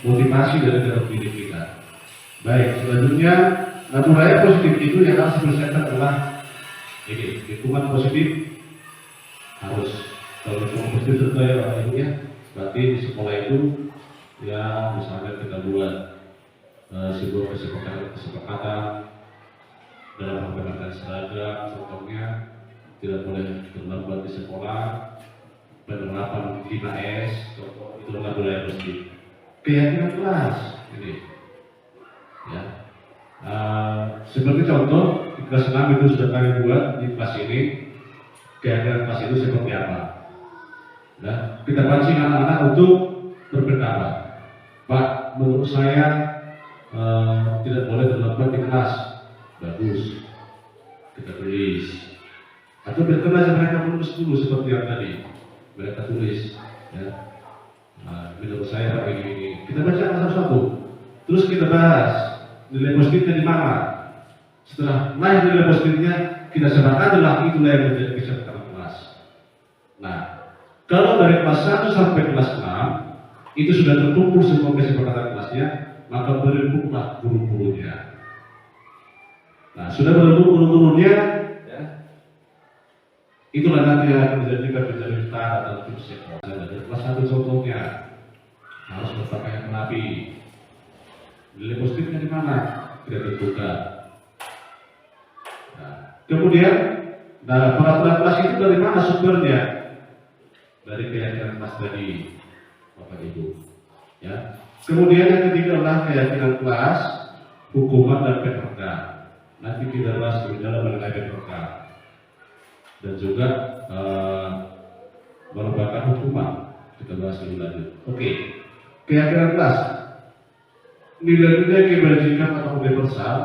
motivasi dari dalam diri kita. Baik, selanjutnya budaya positif itu yang harus dipersiapkan adalah ini, lingkungan positif harus. Kalau lingkungan positif terkait orang ini ya, berarti di sekolah itu ya misalnya kita buat sebuah kesepakatan dalam menggunakan seragam, contohnya tidak boleh terlambat di sekolah, penerapan 5S, contoh itu adalah budaya positif. Keyakinan kelas ini, ya. Seperti contoh di kelas 6 itu sudah kami buat di kelas ini, keyakinan kelas itu seperti apa? Nah, kita pancing anak-anak untuk berpendapat. Pak, menurut saya tidak boleh terlambat di kelas. Bagus, kita tulis. Atau biarkan aja mereka menulis dulu seperti yang tadi mereka tulis. Ya. Menurut saya Pak ini. Kita baca satu-satu. Terus kita bahas nilai positifnya di mana. Setelah lahir nilai positifnya, kita sepakatilah itulah yang menjadi kesepakatan kelas. Nah, kalau dari kelas 1 sampai kelas 6 itu sudah terkumpul semua kesepakatan kelasnya, maka berembuklah guru-gurunya. Nah, sudah berembuk guru-gurunya, ya, itulah nanti yang akan menjadikan menjadi tanda dan tips sekolah. Dari kelas 1 contohnya harus berpakaian rapi. Nilai positifnya di mana? Tidak tentukan. Nah, kemudian, peraturan kelas itu dari mana sumbernya? Dari keyakinan kelas tadi, Bapak Ibu. Ya. Kemudian yang ketiga adalah keyakinan kelas, hukuman dan PPK. Nanti kita bahas lebih dalam mengenai PPK. Dan juga merupakan hukuman. Kita bahas lebih lanjut. Oke. Keyakinan kelas. Nilai-nilai kebajikan atau universal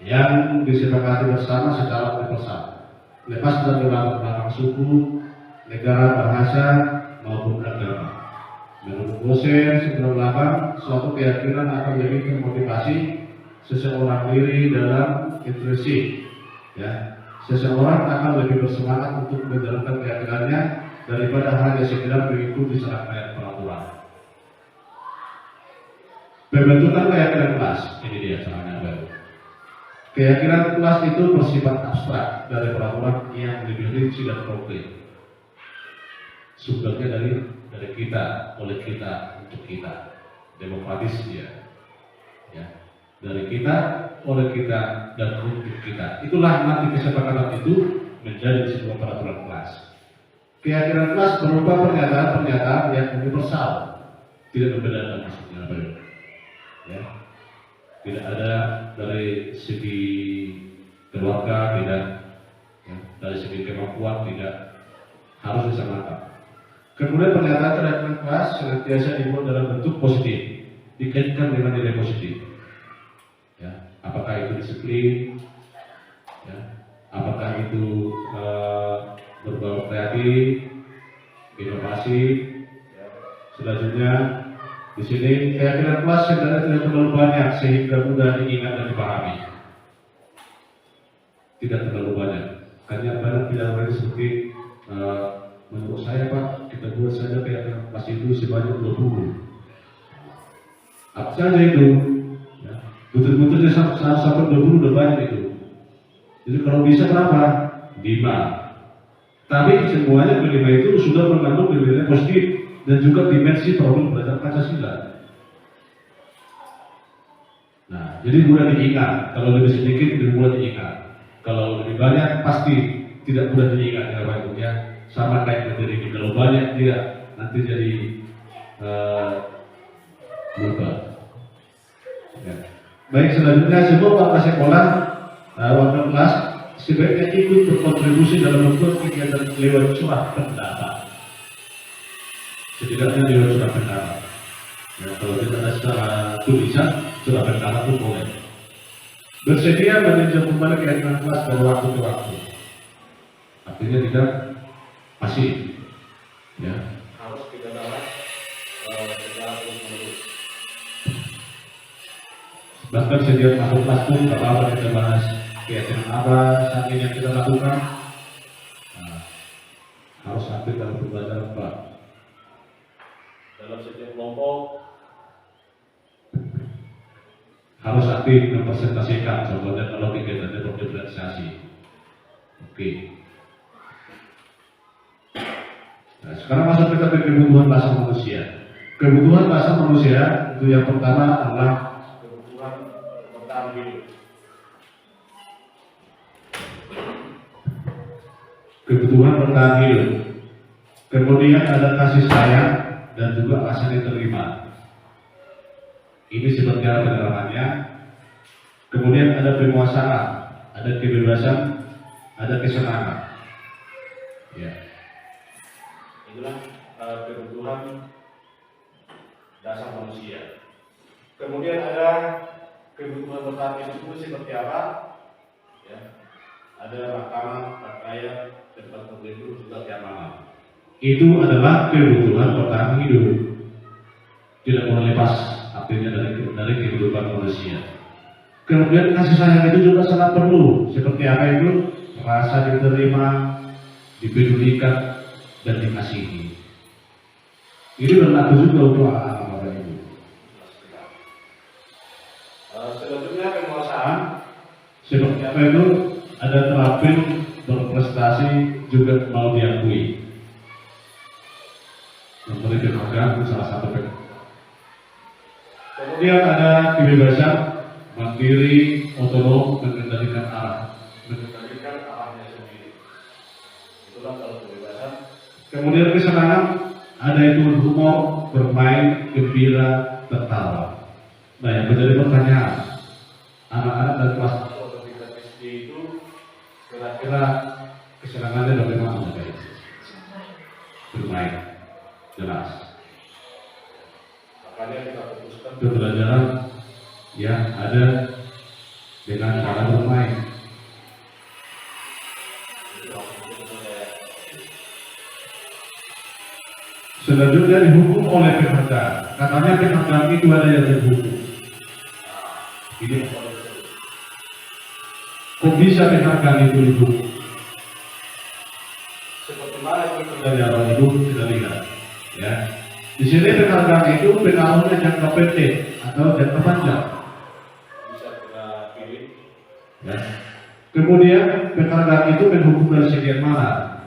yang disepakati bersama secara universal. Lepas dari latar belakang suku, negara, bahasa maupun agama. Menurut dosen 98, suatu keyakinan akan lebih memotivasi seseorang diri dalam intrinsik. Ya, seseorang akan lebih bersemangat untuk menjalankan keyakinannya daripada hanya sekedar mengikuti serangkaian peraturan. Pembentukan keyakinan kelas, ini dia caranya baru. Keyakinan kelas itu bersifat abstrak dari peraturan yang lebih rinci dan konkret. Sumbernya dari kita, oleh kita, untuk kita, demokratis dia, ya. Dari kita, oleh kita, dan untuk kita. Itulah nanti kesepakatan itu menjadi sebuah peraturan kelas. Keyakinan kelas berupa pernyataan-pernyataan yang universal, tidak membedakan maksudnya apa itu. Ya. Tidak ada dari segi keluarga, tidak, ya. Dari segi kemampuan, tidak, harus disamakan. Kemudian pernyataan keyakinan kelas senantiasa dibuat dalam bentuk positif, dikaitkan dengan nilai positif. Ya, apakah itu disiplin, ya, apakah itu berbau kreatif, inovasi. Ya. Selanjutnya di sini keyakinan kelas sebenarnya tidak terlalu banyak sehingga mudah diingat dan dipahami. Tidak terlalu banyak. Hanya banyak tidak seperti menurut saya Pak, kita buat saja kayak kelas itu sebanyak 20. Apa saja itu? Ya. Butir-butirnya sampai 20 udah banyak itu. Jadi kalau bisa berapa? 5. Tapi semuanya kelima itu sudah mengandung nilai positif dan juga dimensi problem belajar Pancasila. Nah, jadi mudah diingat. Kalau lebih sedikit lebih mudah diingat. Kalau lebih banyak pasti tidak mudah diingat ya Pak Ibu ya. Sama kayak materi ini. Kalau banyak dia nanti jadi lupa. Ya. Baik, selanjutnya semua warga sekolah, warga kelas sebaiknya ikut berkontribusi dalam membuat kegiatan lewat surat pendapat. Setidaknya lewat surat pendapat. Ya, kalau tidak ada secara tulisan, surat pendapat pun boleh. Bersedia meninjau kembali kegiatan kelas dari waktu ke waktu. Artinya tidak pasif. Ya, harus kita dapat secara terus-menerus. Bahkan setiap masuk kelas pun apa kita bahas kegiatan apa saat ini yang kita lakukan. Nah, harus aktif dalam pembelajaran Pak. Dalam setiap kelompok harus aktif mempresentasikan, contohnya kalau kegiatannya berdifferensiasi. Oke. Nah, sekarang masuk kita ke kebutuhan bahasa manusia. Kebutuhan bahasa manusia itu yang pertama adalah kebutuhan bertahan hidup. Kebutuhan bertahan hidup. Kemudian ada kasih sayang dan juga rasa diterima. Ini seperti apa penerapannya? Kemudian ada penguasaan, ada kebebasan, ada kesenangan. Ya. Itulah kebutuhan dasar manusia. Kemudian ada kebutuhan bertahan hidup itu seperti apa? Ya. Ada makanan, pakaian, tempat berlindung, juga keamanan. Itu adalah kebutuhan bertahan hidup. Tidak boleh lepas artinya dari kehidupan manusia. Kemudian kasih sayang itu juga sangat perlu. Seperti apa itu? Rasa diterima, dipedulikan, dan dikasihi. Ini berlaku juga untuk anak-anak Bapak Ibu. Selanjutnya penguasaan. Seperti apa itu? Ada terampil berprestasi juga mau diakui. Memberi penghargaan itu salah satu penguasaan. Kemudian ada kebebasan, mandiri, otonom, mengendalikan arahnya sendiri. Itulah kalau kebebasan. Kemudian kesenangan, ada itu humor, bermain, gembira, tertawa. Nah, yang menjadi pertanyaan, anak-anak dari kelas 1 atau tingkat SD itu kira-kira kesenangannya bagaimana guys? Bermain, jelas. Makanya kita fokuskan pembelajaran yang ada dengan cara bermain. Selanjutnya dihukum oleh penghargaan. Katanya penghargaan itu ada yang dihukum. Ini yang paling seru. Kok bisa penghargaan itu dihukum? Seperti mana itu terjadi awal itu kita lihat, ya. Di sini penghargaan itu pengaruhnya jangka pendek atau jangka panjang. Bisa kita pilih. Ya. Kemudian penghargaan itu menghukum dari segi mana?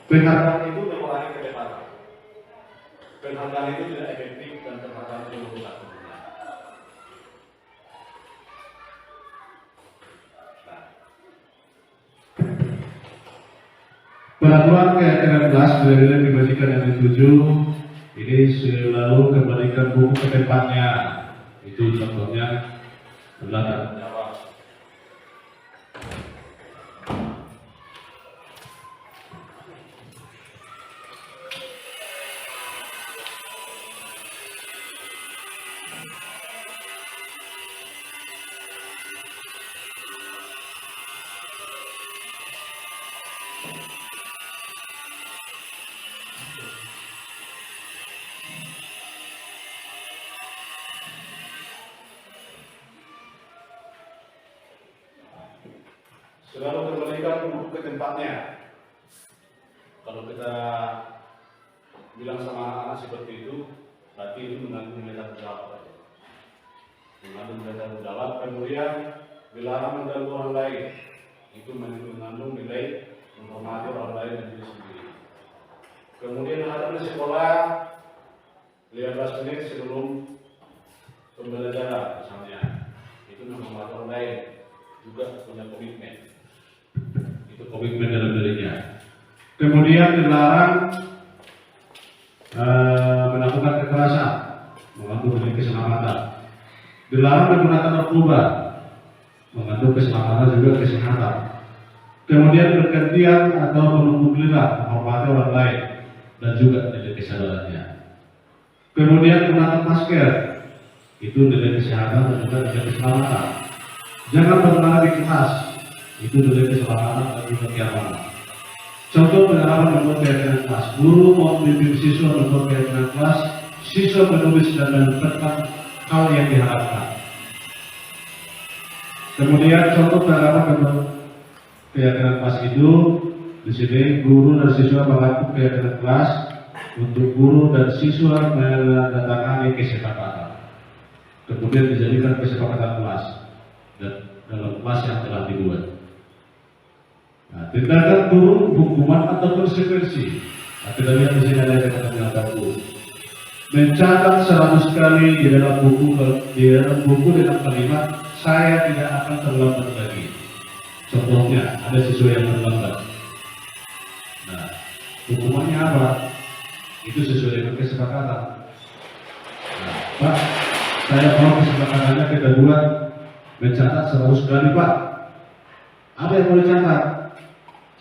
Penghargaan itu mengurangi kecepatan. Penghargaan itu tidak efektif dan termakan itu merusak. Peraturan kegiatan kelas bila dibagikan yang dituju. Ini selalu kembalikan buku ke tempatnya. Itu contohnya belakang Jawa. Selalu kembalikan buku ke tempatnya. Kalau kita bilang sama anak-anak seperti itu, berarti itu mengandung nilai tanggung jawab saja. Mengandung nilai tanggung jawab, kemudian dilarang mengganggu orang lain. Itu mengandung nilai menghormati orang lain dan diri sendiri. Kemudian datang di sekolah 15 menit sebelum pembelajaran misalnya, itu menghormati orang lain, juga punya komitmen. Itu komitmen dalam dirinya. Kemudian dilarang melakukan kekerasan, mengandung nilai keselamatan. Dilarang menggunakan narkoba, mengandung keselamatan juga kesehatan. Kemudian bergantian atau menunggu giliran, menghormati orang lain dan juga nilai kesadarannya. Kemudian menggunakan masker, itu nilai kesehatan dan juga nilai keselamatan. Jangan berlari di kelas, itu nilai keselamatan dan juga keamanan. Contoh penerapan membuat keyakinan kelas, guru mau membimbing siswa membuat keyakinan kelas, siswa menulis dan menentukan hal yang diharapkan. Kemudian contoh penerapan membuat keyakinan kelas itu, di sini guru dan siswa mengaku keyakinan kelas untuk guru dan siswa menandatangani kesepakatan. Kemudian dijadikan kesepakatan kelas dan dalam kelas yang telah dibuat. Nah, tindakan guru, hukuman atau konsekuensi. Nah, kita lihat di sini ada kata-kata guru. Mencatat 100 kali di dalam buku dengan kalimat saya tidak akan terlambat lagi. Contohnya ada siswa yang terlambat. Nah, hukumannya apa? Itu sesuai dengan kesepakatan. Nah, Pak, saya mau kesepakatannya kita buat mencatat 100 kali, Pak. Ada yang boleh catat?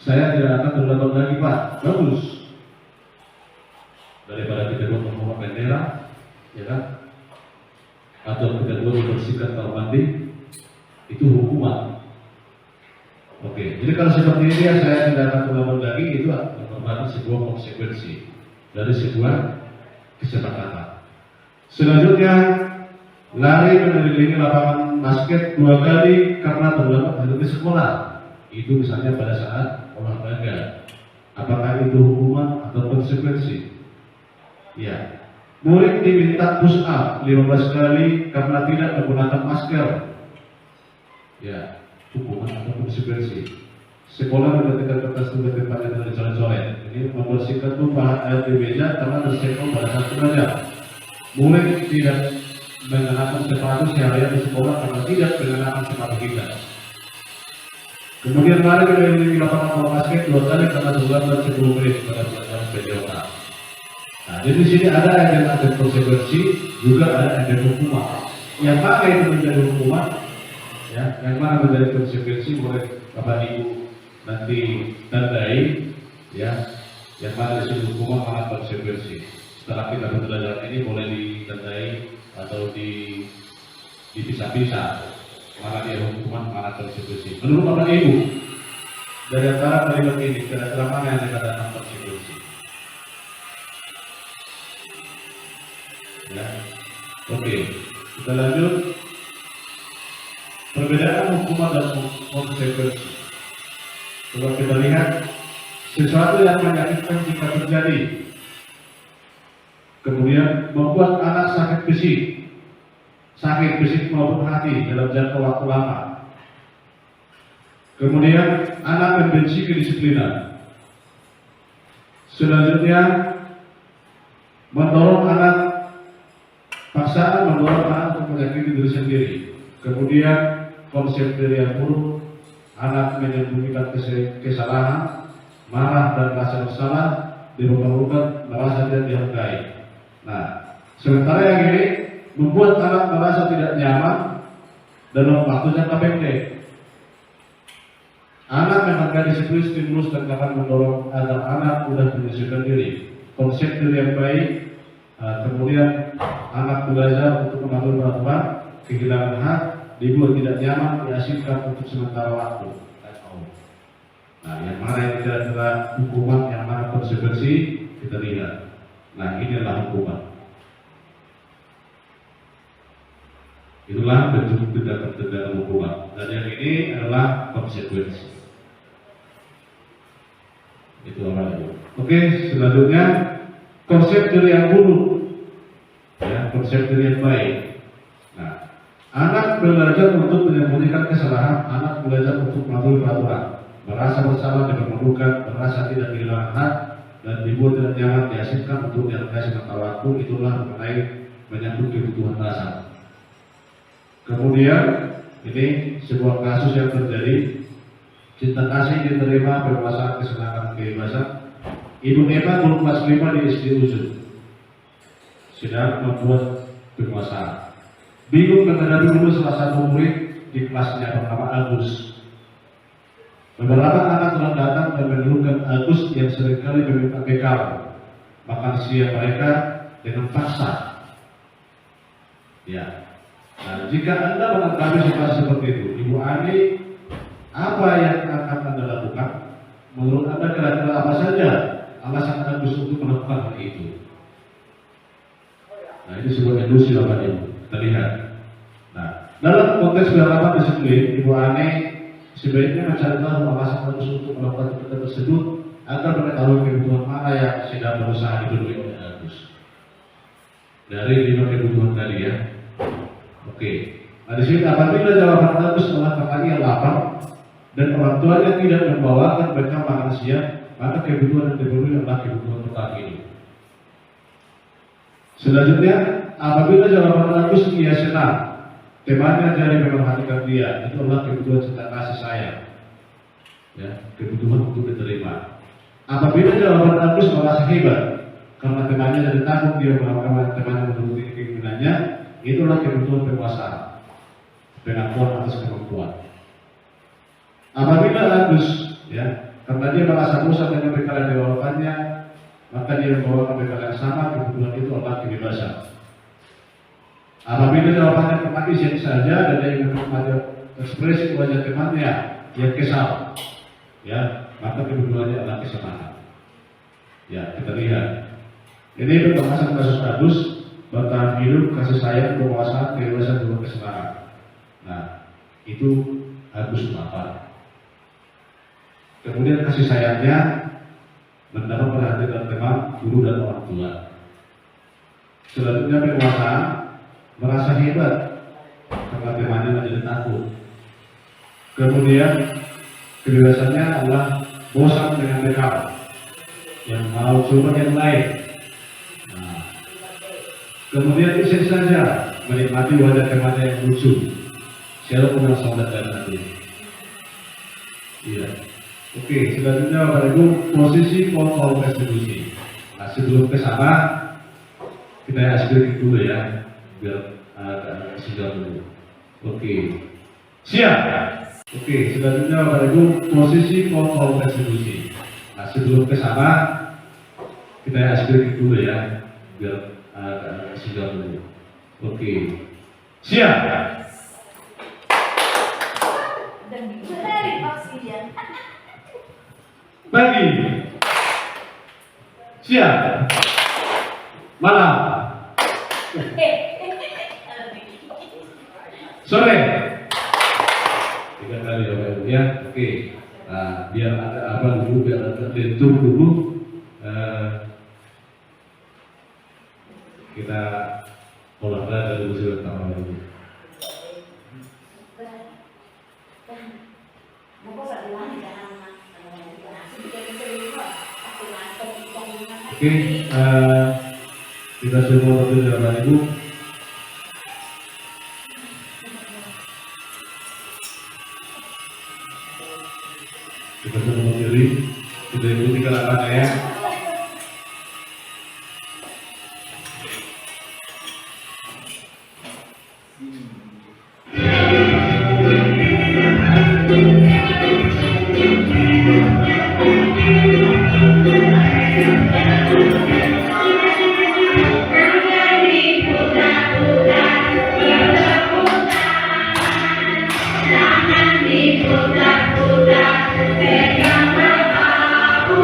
Saya tidak akan terlambat lagi, Pak. Bagus. Daripada kita buat menghormat bendera, ya kan? Atau kita buat membersihkan kamar mandi, itu hukuman. Oke, jadi kalau seperti ini ya saya tidak akan terlambat lagi, itu merupakan sebuah konsekuensi dari sebuah kesepakatan. Selanjutnya, lari mengelilingi lapangan basket 2 kali karena terlambat hari ke sekolah. Itu misalnya pada saat olahraga. Apakah itu hukuman atau konsekuensi? Ya. Murid diminta push up 15 kali karena tidak menggunakan masker. Ya, hukuman atau konsekuensi. Sekolah menetapkan kertas tugas tempatnya dari coret-coret. Ini membersihkan tumpahan air di meja karena tersekol pada saat belajar. Murid tidak mengenakan sepatu seharian di sekolah karena tidak mengenakan sepatu hitam. Kemudian lari mengelilingi lapangan bola basket 2 kali karena terlambat 10 menit pada pelajaran PJOK. Nah, jadi di sini ada agenda konsekuensi, juga ada agenda hukuman. Yang mana itu menjadi hukuman? Ya, yang mana menjadi konsekuensi boleh Bapak Ibu nanti tandai, ya. Yang mana di sini hukuman, mana konsekuensi. Setelah kita belajar ini boleh ditandai atau dipisah-pisah. Mana dia hukuman, mana konsekuensi. Menurut Bapak Ibu, dari antara kalimat ini, kira-kira mana yang dikatakan konsekuensi? Ya, oke. Kita lanjut. Perbedaan hukuman dan konsekuensi. Coba kita lihat sesuatu yang menyakitkan jika terjadi, kemudian membuat anak sakit fisik maupun hati dalam jangka waktu lama. Kemudian anak membenci kedisiplinan. Selanjutnya mendorong anak, paksaan mendorong anak untuk menyakiti diri sendiri. Kemudian konsep dari yang buruk, anak menyembunyikan kesalahan, marah dan rasa bersalah, diperlukan merasa tidak dihargai. Nah, sementara yang ini membuat anak merasa tidak nyaman dalam waktu jangka pendek. Anak menghargai disiplin, stimulus dan akan mendorong agar anak mudah menyesuaikan diri. Konsep diri yang baik, kemudian anak belajar untuk mengatur peraturan, kehilangan hak, dibuat tidak nyaman, diasingkan untuk sementara waktu. Nah, yang mana yang kira-kira hukuman, yang mana konsekuensi, kita lihat. Nah, ini adalah hukuman. Itulah bentuk tindakan hukuman. Dan yang ini adalah konsekuensi. Itu orang itu. Oke, selanjutnya konsep dari yang buruk, ya, konsep dari yang baik. Nah, anak belajar untuk menyembunyikan kesalahan, anak belajar untuk mematuhi peraturan, merasa bersalah dipermalukan, merasa tidak kehilangan hak, dan dibuat tidak nyaman, diasingkan untuk dihargai semata waktu. Itulah mengenai menyangkut kebutuhan dasar. Kemudian ini sebuah kasus yang terjadi, cinta kasih diterima, penguasaan kesenangan kebebasan. Ibu Eva guru kelas 5 di SD Ujung sedang membuat penguasaan. Bingung menghadapi dulu salah satu murid di kelasnya bernama Agus. Beberapa anak telah datang dan mengeluhkan Agus yang seringkali meminta bekal makan siang mereka dengan paksa. Ya. Nah, jika Anda menanggapi situasi seperti itu, Ibu Ani, apa yang akan Anda lakukan? Menurut Anda kira-kira apa saja alasan Agus untuk melakukan hal itu? Nah, ini sebuah industri Bapak Ibu. Kita lihat. Nah, dalam konteks penerapan disiplin, Ibu Ani sebaiknya mencari tahu alasan Agus untuk melakukan kegiatan tersebut agar mengetahui kebutuhan mana yang sedang berusaha dipenuhi oleh Agus. Dari 5 kebutuhan tadi ya. Oke. Nah, di sini apabila jawaban Agus adalah karena ia lapar dan orang tuanya tidak membawakan bekal makan siang, maka kebutuhan yang dipenuhi adalah kebutuhan petani ini. Selanjutnya, apabila jawaban Agus ia senang, temannya jadi memperhatikan dia, itu adalah kebutuhan cinta kasih sayang, ya, kebutuhan untuk diterima. Apabila jawaban Agus merasa hebat, karena temannya jadi takut dia melakukan temannya menuruti keinginannya, itulah kebutuhan penguasaan, pengakuan atas kemampuan. Apabila Agus, ya, karena dia merasa bosan dengan bekal yang dibawakannya, maka dia membawakan bekal yang sama, kebutuhan itu adalah kebebasan. Apabila jawabannya karena izin saja dan dia ingin menikmati ekspresi wajah temannya yang kesal, ya, maka kebutuhannya adalah kesenangan. Ya, kita lihat. Ini pembahasan kasus Agus, bertahan hidup, kasih sayang, penguasaan, kebebasan, dan kesenangan. Nah, itu Agus lapar. Kemudian kasih sayangnya mendapat perhatian teman, guru, dan orang tua. Selanjutnya penguasaan, merasa hebat karena temannya menjadi takut. Kemudian kebebasannya adalah bosan dengan bekal, yang mau coba yang lain. Nah, kemudian izin saja menikmati wajah temannya yang lucu. Siapa pun sahabat dan nanti. Iya. Oke, selanjutnya Bapak Ibu, posisi kontrol restitusi. Nah, sebelum ke sana kita akhiri dulu ya, biar agak segar dulu. Oke, siap. Oke, selanjutnya Bapak Ibu, posisi kontrol restitusi. Nah, sebelum ke sana kita akhiri dulu ya, biar agak segar dulu. Oke, siap. Pagi, siang, malam, sore, 3 kali ya, oke. Nah, biar ada apa dulu, biar ada lentur dulu, kita olahraga dulu sebentar dulu. Oke, kita semua berdiri dalam Ibu. Kita semua berdiri, kita ikuti gerakannya ya. Putra-putra pegang bapakku.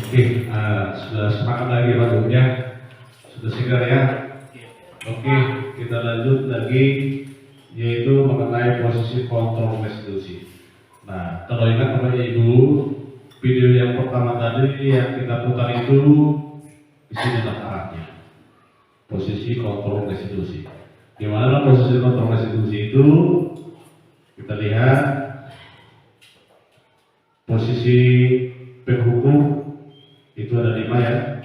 Oke, sudah semangat lagi Pak Gubnya, sudah segar ya. Oke, kita lanjut lagi, yaitu mengenai posisi kontrol restitusi. Nah, kalau ingat Bapak Ibu, video yang pertama tadi yang kita putar itu di sini arahnya, posisi kontrol restitusi. Di mana posisi kontrol restitusi itu kita lihat posisi penghukum itu ada 5 ya.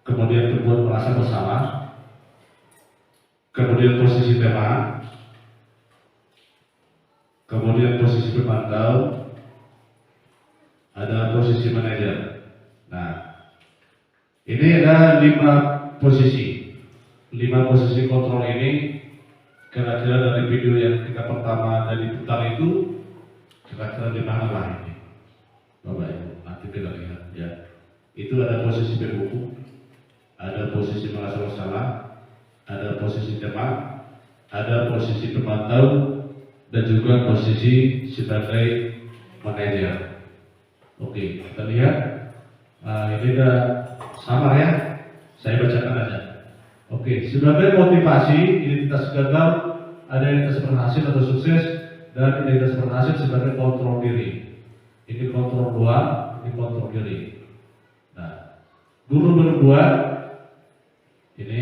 Kemudian berbuat merasa bersalah. Kemudian posisi teman. Kemudian posisi pemantau. Ada posisi manajer. Nah, ini ada 5 posisi. 5 posisi kontrol ini kira-kira dari video yang kita pertama tadi putar itu kira-kira di mana lah ini, Bapak Ibu. Nanti kita lihat ya. Itu ada posisi penghukum, ada posisi merasa bersalah, ada posisi teman, ada posisi pemantau, dan juga posisi sebagai manajer. Oke, kita lihat. Ini ada sama ya. Saya bacakan aja. Oke, sebagai motivasi identitas gagal, ada identitas berhasil atau sukses, dan identitas berhasil sebagai kontrol diri. Ini kontrol luar, ini kontrol diri. Nah, guru berbuat, ini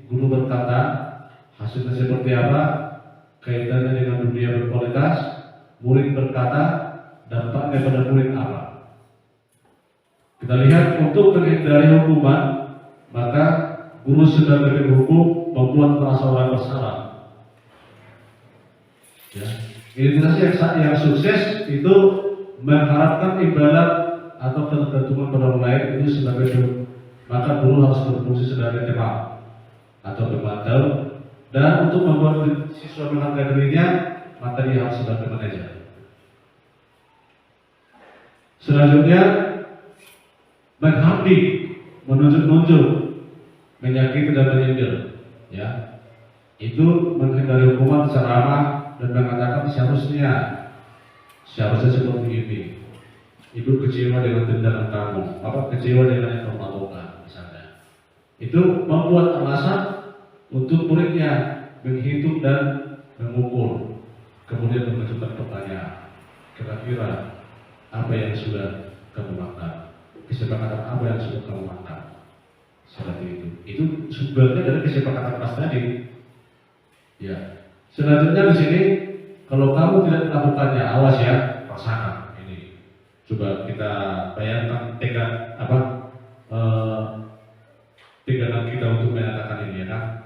guru berkata, hasilnya seperti apa, kaitannya dengan dunia berkualitas, murid berkata, dampaknya pada murid apa. Kita lihat untuk menghindari hukuman, maka guru sebagai penghukum membuat merasa orang bersalah. Ya. Identitas yang sukses itu mengharapkan imbalan atau ketergantungan pada orang lain itu sebagai guru, maka guru harus berfungsi sebagai teman atau pemantau, dan untuk membuat siswa menghargai dirinya, maka dia harus sebagai manajer. Selanjutnya, menghadik, menunjuk-nunjuk, menyakiti dan menyindir, ya, itu menghindari hukuman secara dan mengatakan seharusnya seperti ini. Ibu kecewa dengan tindakan kamu, Bapak kecewa dengan yang kamu lakukan, misalnya. Itu membuat alasan untuk muridnya menghitung dan mengukur, kemudian mengajukan pertanyaan. Kira-kira apa yang sudah kamu lakukan? Kesepakatan apa yang sudah kamu lakukan? Seperti itu. Itu sumbernya dari kesepakatan pas tadi. Ya. Selanjutnya di sini, kalau kamu tidak melakukannya, awas ya, rasakan. Coba kita bayangkan tegangan kita untuk menyatakan ini ya kan,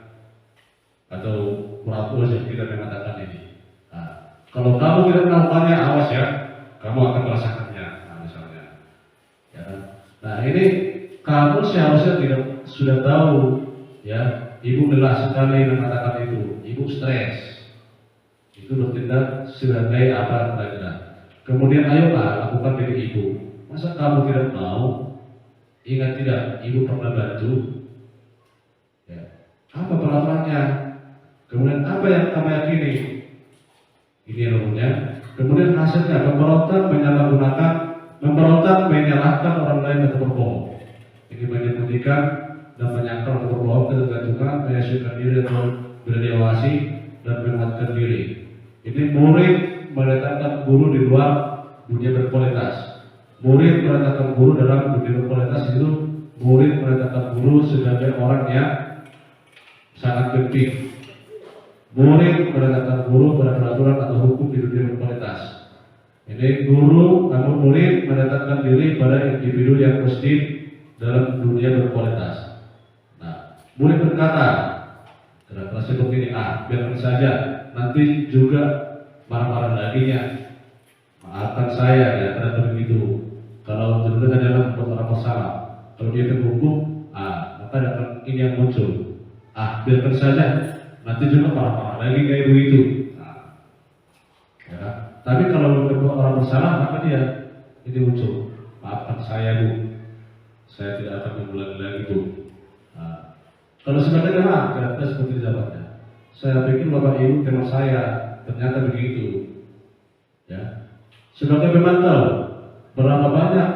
atau peraturan yang kita mengatakan ini. Nah, kalau kamu tidak melakukannya, awas ya, kamu akan merasakannya, misalnya. Ya kan? Nah ini kamu seharusnya sudah tahu ya, ibu lelah sekali mengatakan itu, ibu stres, itu bertindak sebagai apa kira-kira. Kemudian ayolah lakukan diri ibu. Masa kamu tidak mau? Ingat tidak, ibu pernah bantu. Ya. Apa peraturannya? Kemudian apa yang kamu yakini? Ini rumusnya. Kemudian hasilnya pemberontak menyalahkan orang lain atau berbohong. Ini menyembunyikan dan menyangkal atau berbohong, ketergantungan, menyucikan diri atau berdewasi dan menguatkan diri. Ini murid meletakkan guru di luar dunia berkualitas. Murid meletakkan guru dalam dunia berkualitas itu murid meletakkan guru sebagai orang yang sangat penting. Murid meletakkan guru pada peraturan atau hukum di dunia berkualitas. Ini guru namun murid meletakkan diri pada individu yang positif dalam dunia berkualitas. Nah, murid berkata, Kira-kira seperti ini, biarkan saja, nanti juga marah-marah lagi ya. Maafkan saya ya, karena begitu. Kalau jenengan adalah membuat orang bersalah, kalau dia terhukum, maka akan ini yang muncul. Biarkan saja, nanti juga marah-marah lagi kayak begitu. Ya. Tapi kalau membuat orang bersalah, maka dia ini muncul. Maafkan saya Bu, saya tidak akan mengulangi lagi Bu. Kalau sebenarnya memang kira-kira seperti jawabannya. Saya pikir Bapak Ibu teman saya ternyata begitu. Ya. Sebagai pemantau, berapa banyak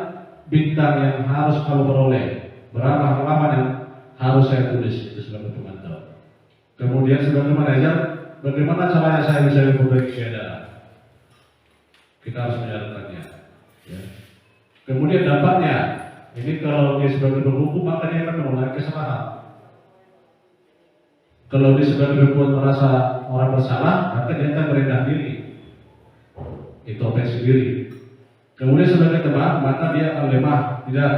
bintang yang harus kamu peroleh, berapa halaman yang harus saya tulis itu sebagai pemantau. Kemudian sebagai manajer, bagaimana caranya saya bisa memperbaiki keadaan? Kita harus menjalankannya. Ya. Kemudian dampaknya, ini kalau dia sebagai penghukum maka dia akan mengulangi kesalahan. Kalau dia sebagai membuat merasa orang bersalah, maka dia akan merendah diri, introspeksi diri. Kemudian sebagai teman, maka dia akan lemah, tidak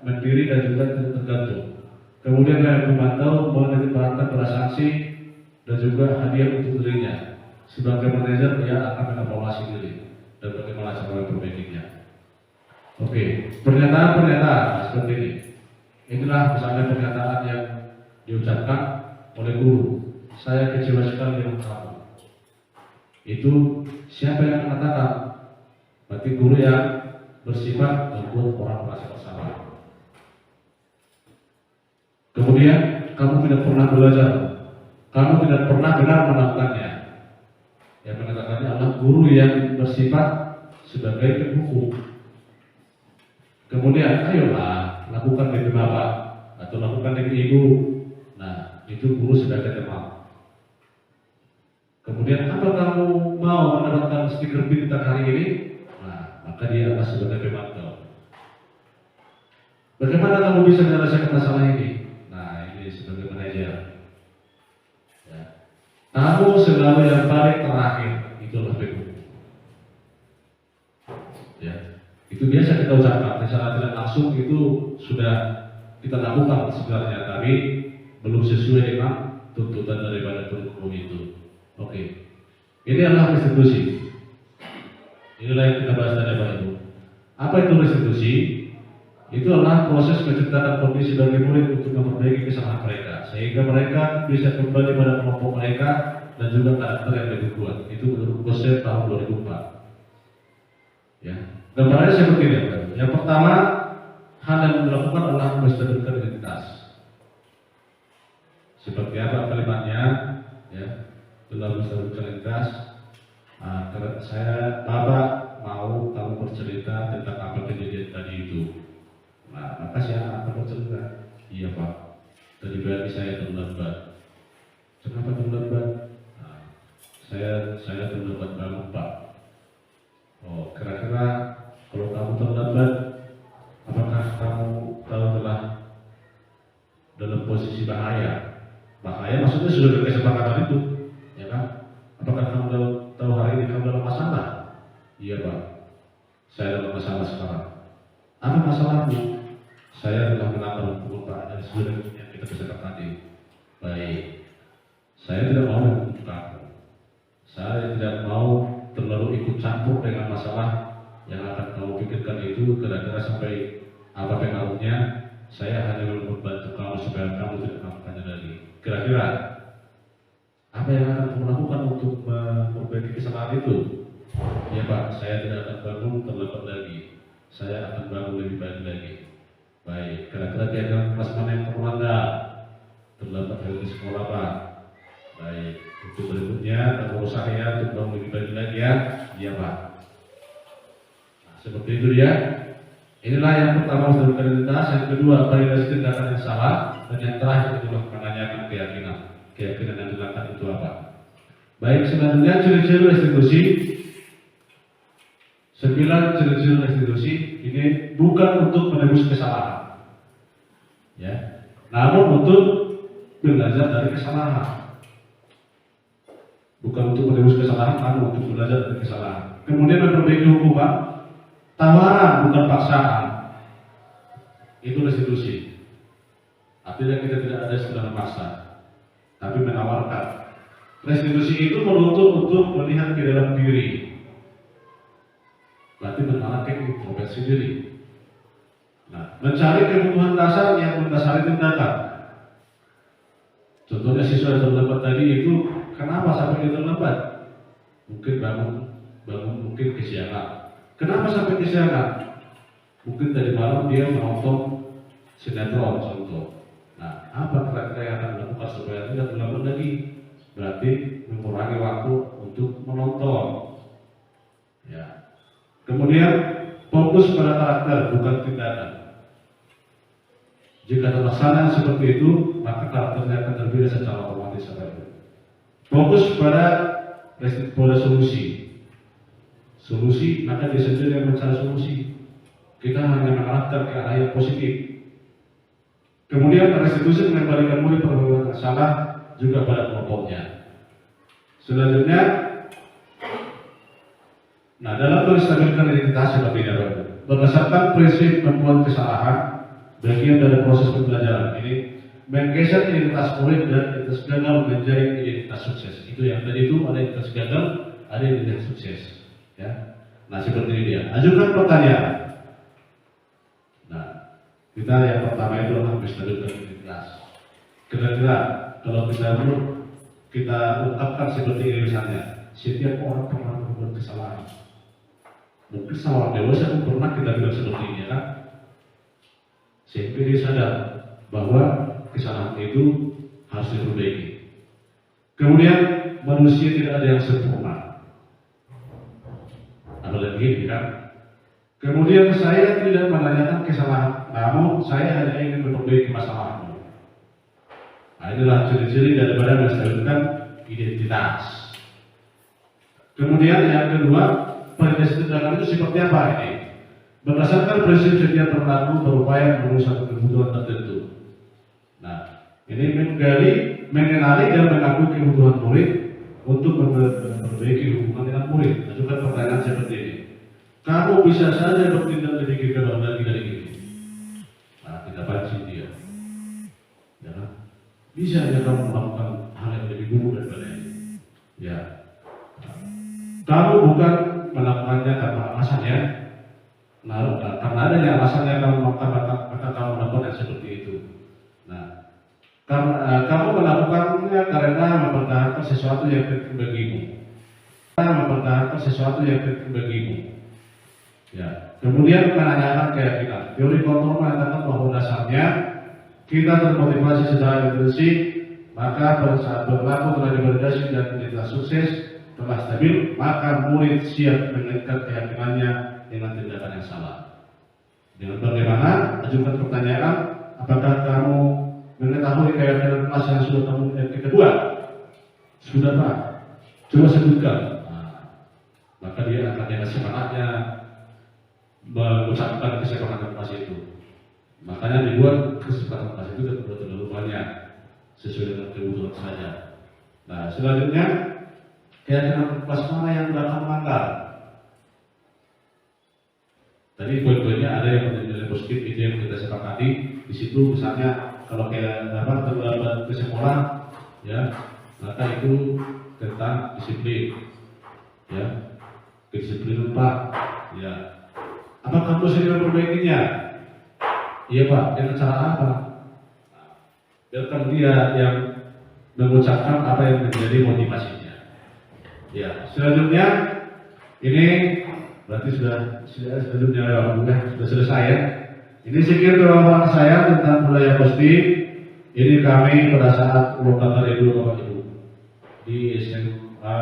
mandiri dan juga tidak tergantung. Kemudian yang memantau menetapkan bersanksi dan juga hadiah untuk dirinya. Sebagai manajer, dia akan mengevaluasi diri dan bagaimana cara memperbaikinya. Oke, pernyataan-pernyataan seperti ini. Inilah misalnya pernyataan yang diucapkan oleh guru. Saya kecewa sekali dengan kamu. Itu siapa yang mengatakan? Berarti guru yang bersifat membuat orang merasa bersalah. Kemudian kamu tidak pernah belajar, kamu tidak pernah benar melakukannya. Yang mengatakannya adalah guru yang bersifat sebagai penghukum. Kemudian ayolah lakukan demi bapak atau lakukan demi ibu. Nah, itu guru sebagai teman. Kemudian apa kamu mau mendapatkan stiker bintang hari ini? Nah, maka dia akan sebagai pemantau. Bagaimana kamu bisa menyelesaikan masalah ini? Nah, ini sebagai manajer. Ya. Kamu selalu yang paling terakhir, itulah penghukum. Ya, itu biasa kita ucapkan. Secara tidak langsung itu sudah kita lakukan sebenarnya, tapi belum sesuai dengan tuntutan daripada penghukum itu. Oke, ini adalah restitusi. Inilah yang kita bahas tadi Bapak Ibu. Apa itu restitusi? Itu adalah proses menciptakan kondisi bagi murid untuk memperbaiki kesalahan mereka, sehingga mereka bisa kembali pada kelompok mereka dan juga karakter yang lebih kuat. Itu menurut konsep tahun 2004. Ya, gambarnya seperti ini. Yang pertama, hal yang dilakukan adalah menstabilkan identitas. Seperti apa kalimatnya? Ya, telah menstabilkan identitas. Saya, Bapak mau kamu bercerita tentang apa kejadian tadi itu. Nah, maka saya akan bercerita. Iya Pak, tadi pagi saya terlambat. Kenapa terlambat? Nah, saya terlambat bangun Pak. Oh, kira-kira kalau kamu terlambat, apakah kamu tahu telah dalam posisi bahaya? Bahaya maksudnya sudah ada kesepakatan itu, ya kan? Apakah kamu tahu hari ini kamu dalam masalah? Iya Pak, saya dalam masalah sekarang. Apa masalahmu? Saya telah melanggar hukum Pak dan sudah yang kita kesepakati. Baik, saya tidak mau menghukum kamu. Saya tidak mau terlalu ikut campur dengan masalah yang akan kamu pikirkan itu kira-kira sampai apa pengaruhnya. Saya hanya membantu kamu supaya kamu tidak melakukannya lagi. Kira-kira apa yang akan kamu lakukan untuk memperbaiki kesalahan itu? Ya Pak, saya tidak akan bangun terlambat lagi. Saya akan bangun lebih baik lagi. Baik, kira-kira piagam kelas mana yang terlanggar? Terlambat hari di sekolah Pak. Baik, untuk berikutnya kamu usaha ya untuk bangun lebih baik lagi ya. Iya Pak. Nah, seperti itu dia. Inilah yang pertama menstabilkan identitas, yang kedua validasi tindakan yang salah, dan yang terakhir adalah menanyakan keyakinan. Keyakinan yang dilakukan itu apa? Baik, selanjutnya ciri-ciri restitusi. 9 ciri-ciri restitusi ini bukan untuk menebus kesalahan, ya, namun untuk belajar dari kesalahan. Bukan untuk menebus kesalahan, namun untuk belajar dari kesalahan. Kemudian memperbaiki hukuman, tawaran bukan paksaan. Itu restitusi. Artinya kita tidak ada istilah memaksa, tapi menawarkan. Restitusi itu menuntut untuk melihat ke dalam diri, berarti menawarkan introspeksi diri. Nah, mencari kebutuhan dasar yang mendasari tindakan. Contohnya siswa yang terlambat tadi itu, kenapa sampai dia terlambat? Mungkin bangun mungkin kesiangan. Kenapa sampai kesiangan? Mungkin tadi malam dia menonton sinetron contoh. Nah, apa kira-kira yang akan dilakukan supaya tidak terlambat lagi? Berarti mengurangi waktu untuk menonton. Ya. Kemudian fokus pada karakter bukan tindakan. Jika terlaksana seperti itu, maka karakternya akan terpilih secara otomatis. Fokus pada solusi. Solusi, maka dia sendiri yang mencari solusi. Kita hanya mengarahkan ke arah yang positif. Kemudian restitusi mengembalikan murid perbuatan salah juga pada kelompoknya. Selanjutnya, nah dalam menstabilkan identitas seperti ini, berdasarkan prinsip membuat kesalahan bagian dari proses pembelajaran ini menggeser identitas murid dan identitas gagal menjadi identitas sukses. Itu yang tadi itu ada identitas gagal, ada identitas sukses. Ya, nah seperti ini dia. Ajukan pertanyaan. Nah, kita yang pertama itu adalah menstabilkan identitas. Kira-kira kalau kita ungkapkan seperti ini misalnya, setiap orang pernah berbuat kesalahan. Mungkin sama orang dewasa pun pernah kita bilang seperti ini, ya kan? Sehingga dia sadar bahwa kesalahan itu harus diperbaiki. Kemudian manusia tidak ada yang sempurna, apalagi kan. Kemudian saya tidak menanyakan kesalahan, namun saya hanya ingin memperbaiki masalahmu. Nah, inilah ciri-ciri daripada menstabilkan identitas. Kemudian yang kedua, prinsip tindakan itu seperti apa ini? Berdasarkan prinsip setiap perilaku berupaya memenuhi satu kebutuhan tertentu. Nah, ini mengenali dan mengakui kebutuhan murid untuk memperbaiki hubungan dengan murid. Ajukan pertanyaan seperti ini. Kamu bisa saja bertindak lebih gegabah lagi dari ini. Nah, tidak pancing dia. Ya kan? Bisa aja kamu melakukan hal yang lebih buruk daripada ini. Ya. Kamu bukan melakukannya karena alasannya. Nah, karena adanya alasannya kamu maka kamu melakukan yang seperti itu. Nah, karena kamu melakukannya karena mempertahankan sesuatu yang penting bagimu. Mempertahankan sesuatu yang penting bagimu. Ya. Kemudian menanyakan keyakinan. Teori kontrol mengatakan bahwa dasarnya kita termotivasi secara intensif, maka pada saat berlaku telah divalidasi dan identitas sukses telah stabil, maka murid siap meningkatkan keyakinannya dengan tindakan yang salah. Dengan bagaimana? Ajukan pertanyaan, apakah kamu mengetahui keyakinan kelas yang sudah kamu kedua? Sudah Pak? Coba sebutkan. Nah, maka dia akan dengan semangatnya mengucapkan kesepakatan kelas itu. Makanya dibuat kesepakatan kelas itu terlalu banyak sesuai dengan kebutuhan saja. Nah, selanjutnya keyakinan kelas mana yang akan melanggar? Tadi poin-poinnya ada yang menjadi positif, itu yang kita sepakati. Di situ misalnya kalau kayak terlambat ke sekolah, ya, maka itu tentang disiplin, ya, kedisiplinan Pak, ya. Apa kamu sendiri memperbaikinya? Iya Pak, dengan cara apa? Biarkan dia yang mengucapkan apa yang menjadi motivasinya. Ya, selanjutnya ini berarti sudah sudah selesai ya. Ini sekian pemaparan saya tentang budaya positif. Ini kami pada saat ulang tahun Ibu Bapak Ibu di SMA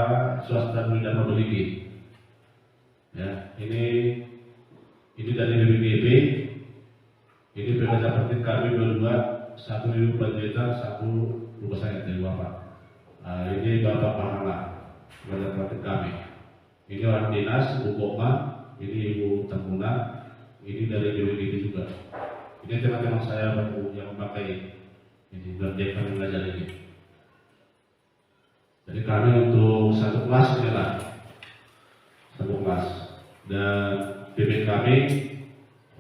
Swasta Budi Dharma Beliki. Ya, ini dari BPKB. Ini PKJ Pertin kami berdua, satu Ibu Panjaitan, satu lupa saya dari Bapak. Ini Bapak Pahala, PKJ Pertin kami. Ini orang dinas, Bu Koma, ini Ibu Tamuna, ini dari BPKB juga. Ini teman-teman saya yang memakai ini belajar kami belajar ini. Jadi kami untuk satu kelas inilah, satu kelas, dan BPK kami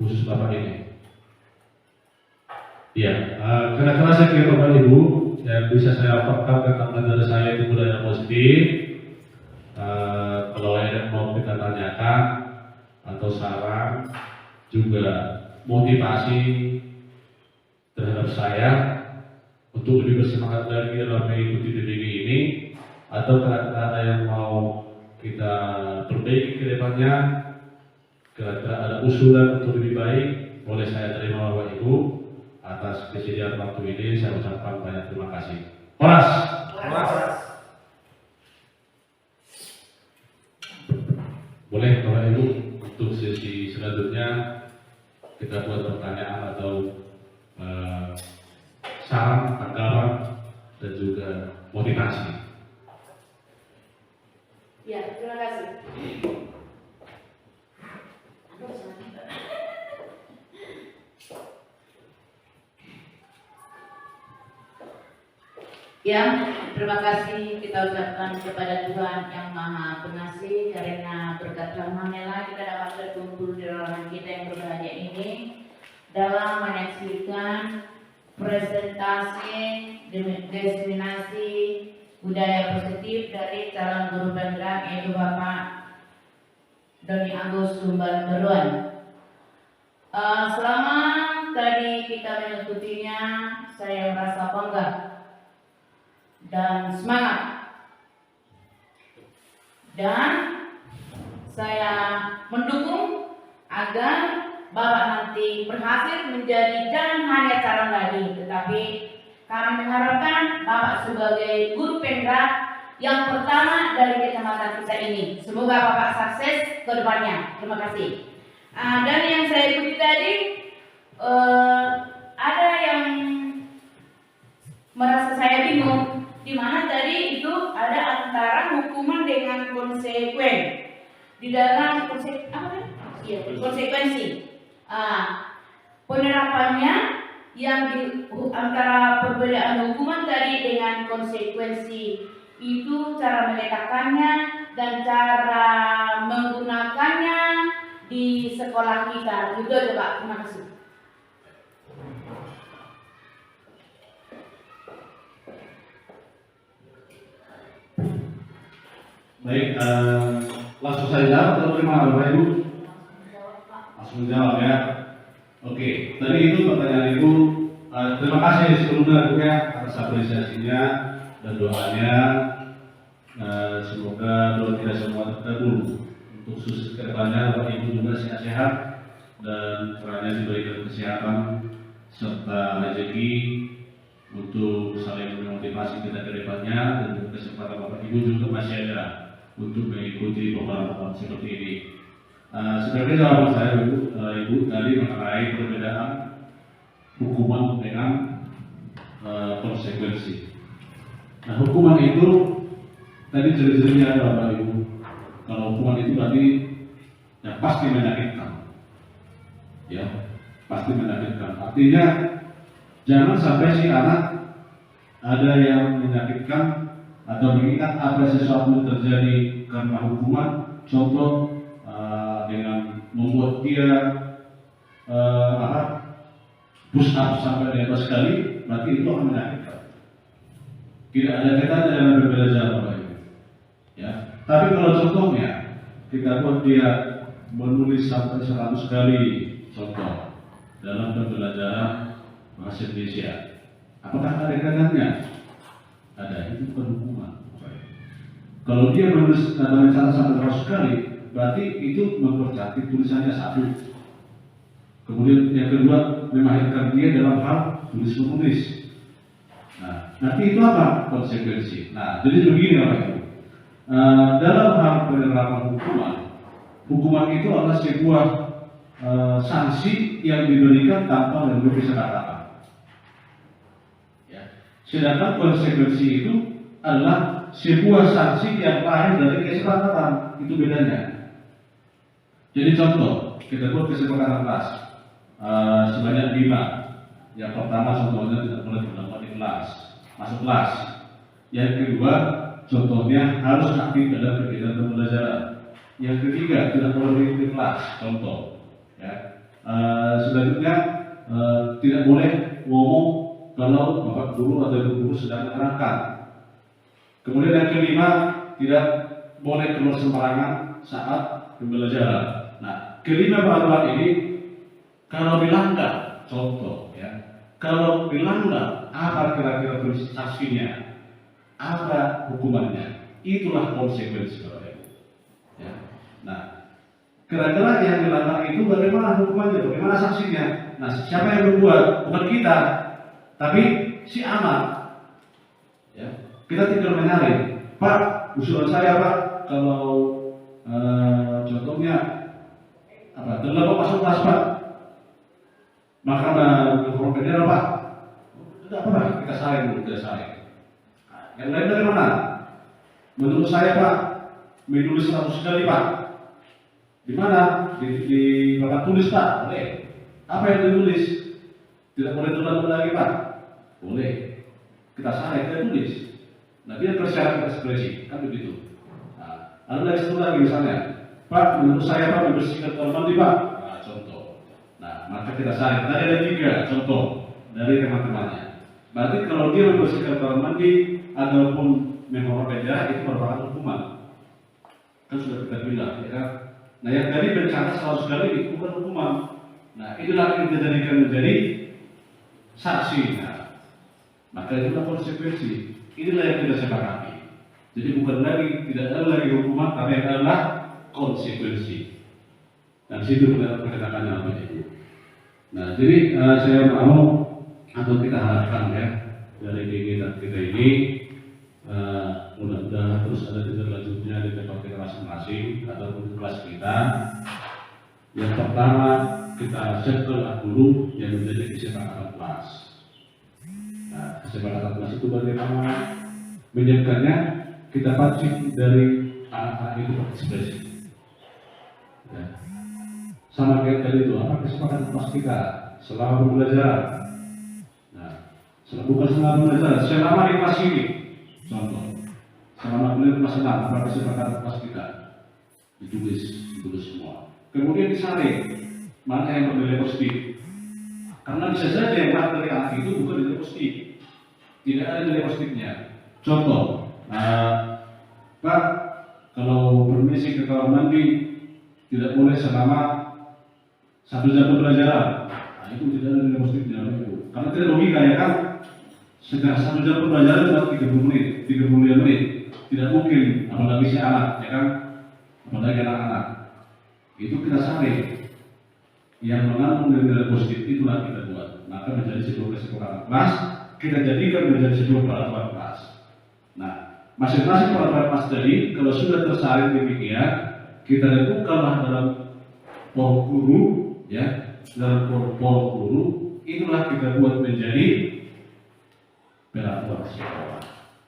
khusus Bapak ini. Ya, kira-kira saya kira Bapak Ibu yang bisa saya laporkan tentang negara saya itu budaya positif. Kalau ada yang mau kita tanyakan atau saran, juga motivasi terhadap saya untuk lebih bersemangat lagi dalam mengikuti bimbingan ini, atau ada yang mau kita perbaiki ke depannya, kira-kira ada usulan untuk lebih baik, boleh saya terima Bapak Ibu. Atas kesediaan waktu ini saya ucapkan banyak terima kasih. Horas. Boleh Bapak Ibu untuk sesi selanjutnya kita buat pertanyaan atau saran, tanggapan dan juga motivasi. Ya, terima kasih. Ya, terima kasih kita ucapkan kepada Tuhan yang Maha Pengasih karena berkat rahmat-Nya kita dapat berkumpul di ruangan kita yang berbahagia ini dalam menyaksikan presentasi diseminasi budaya positif dari calon guru penggerak yaitu Bapak Doni Agus Sumban Beruan. Selama tadi kita mengikutinya, saya merasa bangga dan semangat, dan saya mendukung agar Bapak nanti berhasil menjadi jangan hanya calon lagi, tetapi kami mengharapkan Bapak sebagai guru penggerak yang pertama dari kecamatan kita ini. Semoga Bapak sukses ke depannya. Terima kasih. Dan yang saya ikuti tadi, ada yang merasa saya bingung. Di mana tadi itu ada antara hukuman dengan konsekuen di dalam konsekuensi. Penerapannya yang di antara perbedaan hukuman tadi dengan konsekuensi itu cara meletakkannya dan cara menggunakannya di sekolah kita. Itu aja Pak. Terima kasih. Baik, langsung saja atau terima Bapak Ibu? Langsung jawab ya. Oke, tadi itu pertanyaan Ibu. Terima kasih sebelumnya ya atas apresiasinya dan doanya. Semoga doa kita semua terkabul untuk sukses kedepannya. Bapak Ibu juga sehat-sehat dan perannya diberikan kesehatan serta rezeki untuk saling memotivasi kita ke depannya, dan kesempatan Bapak Ibu juga masih ada untuk mengikuti program seperti ini. Sebenarnya jawaban saya Ibu tadi mengenai perbedaan hukuman dengan konsekuensi. Nah, hukuman itu tadi ciri-cirinya Bapak Ibu. Kalau hukuman itu berarti ya pasti menyakitkan, ya pasti menyakitkan. Artinya jangan sampai si anak ada yang menyakitkan atau mengingat apa sesuatu yang terjadi karena hukuman, contoh dengan membuat dia push up sampai di atas sekali, berarti itu akan menyakitkan. Tidak ada kaitannya dengan berbelajar Bapak Ibu. Ya, tapi kalau contohnya kita buat dia menulis sampai 100 kali, contoh dalam pembelajaran bahasa Indonesia, apakah ada kaitannya? Ada, itu bukan hukuman. Kalau dia menulis sampai 100 kali, berarti itu mempercantik tulisannya satu. Kemudian yang kedua, memahirkan dia dalam hal tulis menulis. Nah, nanti itu apa konsekuensi? Nah, jadi begini Bapak Ibu. Dalam hal penerapan hukuman itu adalah sebuah sanksi yang diberikan tanpa melalui kesepakatan. Sedangkan konsekuensi itu adalah sebuah sanksi yang lahir dari kesepakatan. Itu bedanya. Jadi contoh, kita buat kesepakatan kelas sebanyak 5. Yang pertama contohnya tidak boleh terdapat di kelas, masuk kelas. Yang kedua, contohnya harus aktif dalam kegiatan pembelajaran. Yang ketiga, tidak boleh di kelas, contoh. Ya. Selanjutnya tidak boleh ngomong kalau Bapak Guru atau Ibu Guru sedang menerangkan. Kemudian yang kelima, tidak boleh keluar sembarangan saat pembelajaran. Nah, kelima peraturan ini kalau dilanggar, contoh ya, kalau dilanggar apa kira-kira sanksinya, apa hukumannya, itulah konsekuensi Bapak Ibu. Ya. Nah, kira-kira yang dilanggar itu bagaimana hukumannya, bagaimana sanksinya? Nah, siapa yang berbuat? Bukan kita, tapi si anak. Ya. Kita tinggal menyaring, Pak, usulan saya Pak, kalau contohnya apa? Terlalu masuk kelas Pak, maka inform bendera Pak. Tidak apa-apa, kita saring dulu, kita saring. Yang lain dari mana? Menurut saya Pak, menulis 100 kali Pak. Di mana? Di papan tulis Pak, boleh. Apa yang ditulis? Tidak boleh tulis lagi Pak, boleh. Kita saring, kita tulis. Nah, dia bersyarat ekspresi, kan begitu. Nah, ada lagi satu lagi misalnya, Pak, menurut saya Pak membersihkan kamar mandi Pak. Nah, contoh. Nah, maka kita saring. Tadi ada 3 contoh dari teman-temannya. Berarti kalau dia membersihkan kamar mandi ataupun menghormat bendera itu merupakan hukuman. Kan sudah kita bilang, ya kan? Nah, yang tadi bencana 100 kali itu bukan hukuman. Nah, itulah yang kita jadikan menjadi saksi. Nah, maka itulah konsekuensi. Inilah yang kita sepakati. Jadi bukan lagi, tidak ada lagi hukuman, tapi adalah konsekuensi. Dan situ perkataannya Bapak Ibu. Nah, jadi saya mau atau kita harapkan ya dari kegiatan kita ini mudah-mudahan terus ada tindak lanjutnya di tempat kita masing-masing ataupun di kelas kita. Yang pertama kita settle dulu yang menjadi kesepakatan kelas. Nah, kesepakatan kelas itu bagaimana menyiapkannya, kita pancing dari anak-anak itu berekspresi. Ya. Sama kayak tadi itu, apa kesepakatan kelas kita selama pembelajaran. Nah, bukan selama pembelajaran, selama di kelas ini. Contoh, selama beliau kelas 6, apa kesepakatan kelas kita ditulis semua. Kemudian disaring mana yang bernilai positif. Karena bisa saja yang materi anak itu bukan nilai positif, tidak ada nilai positifnya. Contoh, Pak, kalau permisi ke kamar mandi tidak boleh selama 1 jam pembelajaran. Nah, itu tidak ada nilai positifnya itu. Karena tidak logika ya kan? Setelah 1 jam pembelajaran cuma 30 menit, tidak mungkin. Apalagi si anak, ya kan? Apalagi anak-anak. Itu kita saring. Yang mengandung nilai positif itulah kita buat. Maka menjadi sebuah kesepakatan kelas, kita jadikan menjadi sebuah peraturan kelas. Nah, masing-masing peraturan kelas tadi kalau sudah tersaring demikian, kita tentukanlah dalam forum guru, ya, dalam forum guru, itulah kita buat menjadi peraturan sekolah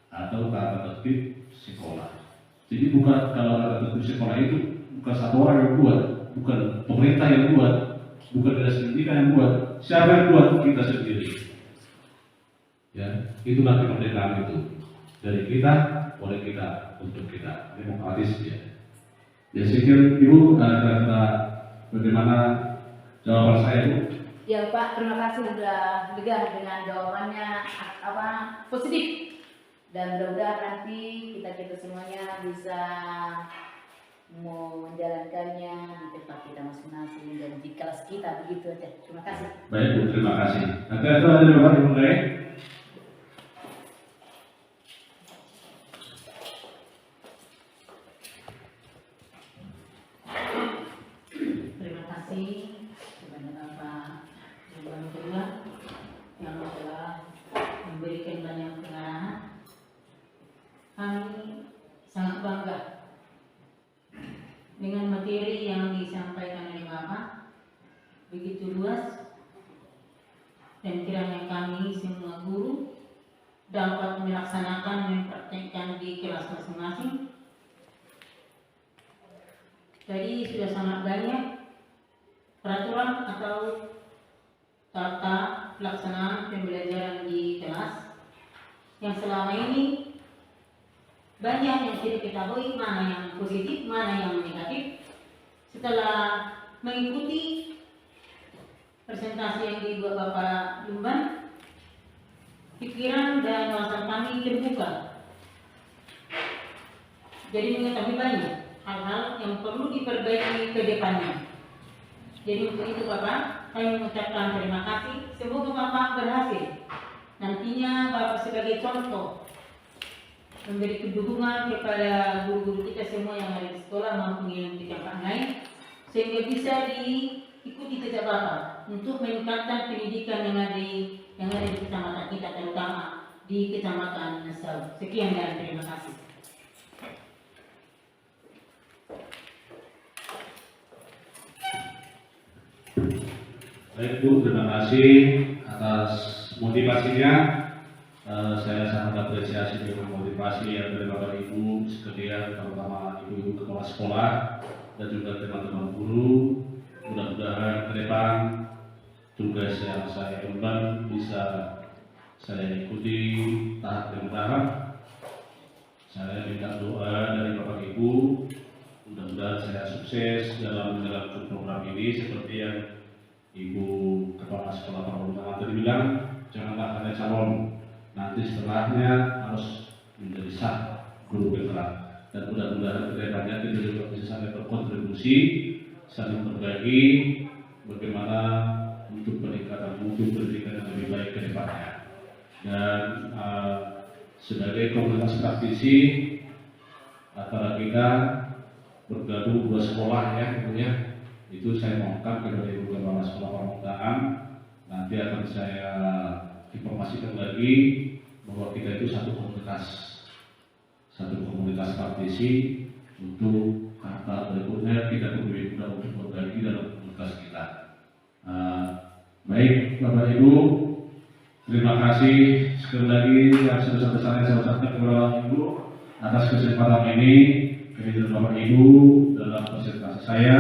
atau tata tertib sekolah. Jadi bukan kalau tata tertib sekolah itu bukan satu orang yang buat, bukan pemerintah yang buat, bukan dinas pendidikan yang buat. Siapa yang buat? Kita sendiri. Ya, itulah kemerdekaan itu dari kita, oleh kita, untuk kita, demokratis ya. Ya, saya kira Ibu kata bagaimana jawaban saya Bu? Ya Pak, terima kasih sudah lega dengan jawabannya positif, dan mudah-mudahan nanti kita semuanya bisa menjalankannya di tempat kita masing-masing dan di kelas kita. Begitu aja. Terima kasih. Baik Bu, terima kasih. Nanti ada Bapak Ibu lain. Terima kasih kepada Bapak Ibu Guru yang telah memberikan banyak pengarahan. Kami sangat bangga dengan materi yang disampaikan oleh Bapak, begitu luas, dan kiranya kami semua guru dapat melaksanakan mempraktekkan di kelas masing-masing. Jadi sudah sangat banyak peraturan atau tata pelaksanaan pembelajaran di kelas yang selama ini banyak yang tidak ketahui mana yang positif, mana yang negatif. Setelah mengikuti presentasi yang dibuat Bapak Lumban, pikiran dan wawasan kami terbuka. Jadi mengetahui banyak hal-hal yang perlu diperbaiki ke depannya. Jadi untuk itu Bapak, kami mengucapkan terima kasih. Semoga Bapak berhasil. Nantinya Bapak sebagai contoh memberi dukungan kepada guru-guru kita semua yang ada di sekolah maupun yang di tempat lain, sehingga bisa diikuti jejak Bapak untuk meningkatkan pendidikan yang ada di kecamatan kita, terutama di Kecamatan Nassau. Sekian dan terima kasih. Baik Bu, terima kasih atas motivasinya. Saya sangat apresiasi dengan motivasi yang dari Bapak Ibu sekalian, terutama Ibu-Ibu Kepala Sekolah dan juga teman-teman guru. Mudah-mudahan ke depan tugas yang saya emban bisa saya ikuti tahap demi tahap. Saya minta doa dari Bapak Ibu, mudah-mudahan saya sukses dalam menjalankan program ini seperti yang Ibu Kepala Sekolah Pramuka tadi bilang, janganlah hanya calon, nanti setelahnya harus menjadi sah guru penggerak. Dan mudah-mudahan kedepannya kita juga bisa saling berkontribusi, saling berbagi bagaimana untuk peningkatan mutu pendidikan yang lebih baik ke depannya. Dan sebagai komunitas praktisi antara kita bergabung dua sekolah ya, itu saya mohonkan kepada Ibu Kepala Sekolah Permukaan, nanti akan saya informasikan lagi bahwa kita itu satu komunitas praktisi. Untuk kata berikutnya kita lebih mudah untuk berbagi dalam komunitas kita. Baik Bapak Ibu, terima kasih sekali lagi yang sebesar-besarnya saya ucapkan kepada Bapak Ibu atas kesempatan ini. Kehadiran Bapak Ibu dalam presentasi saya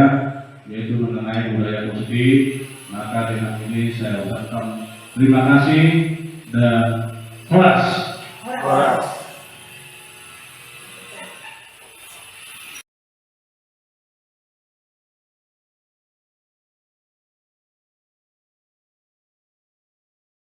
yaitu mengenai budaya positif, maka dengan ini saya ucapkan terima kasih dan horas.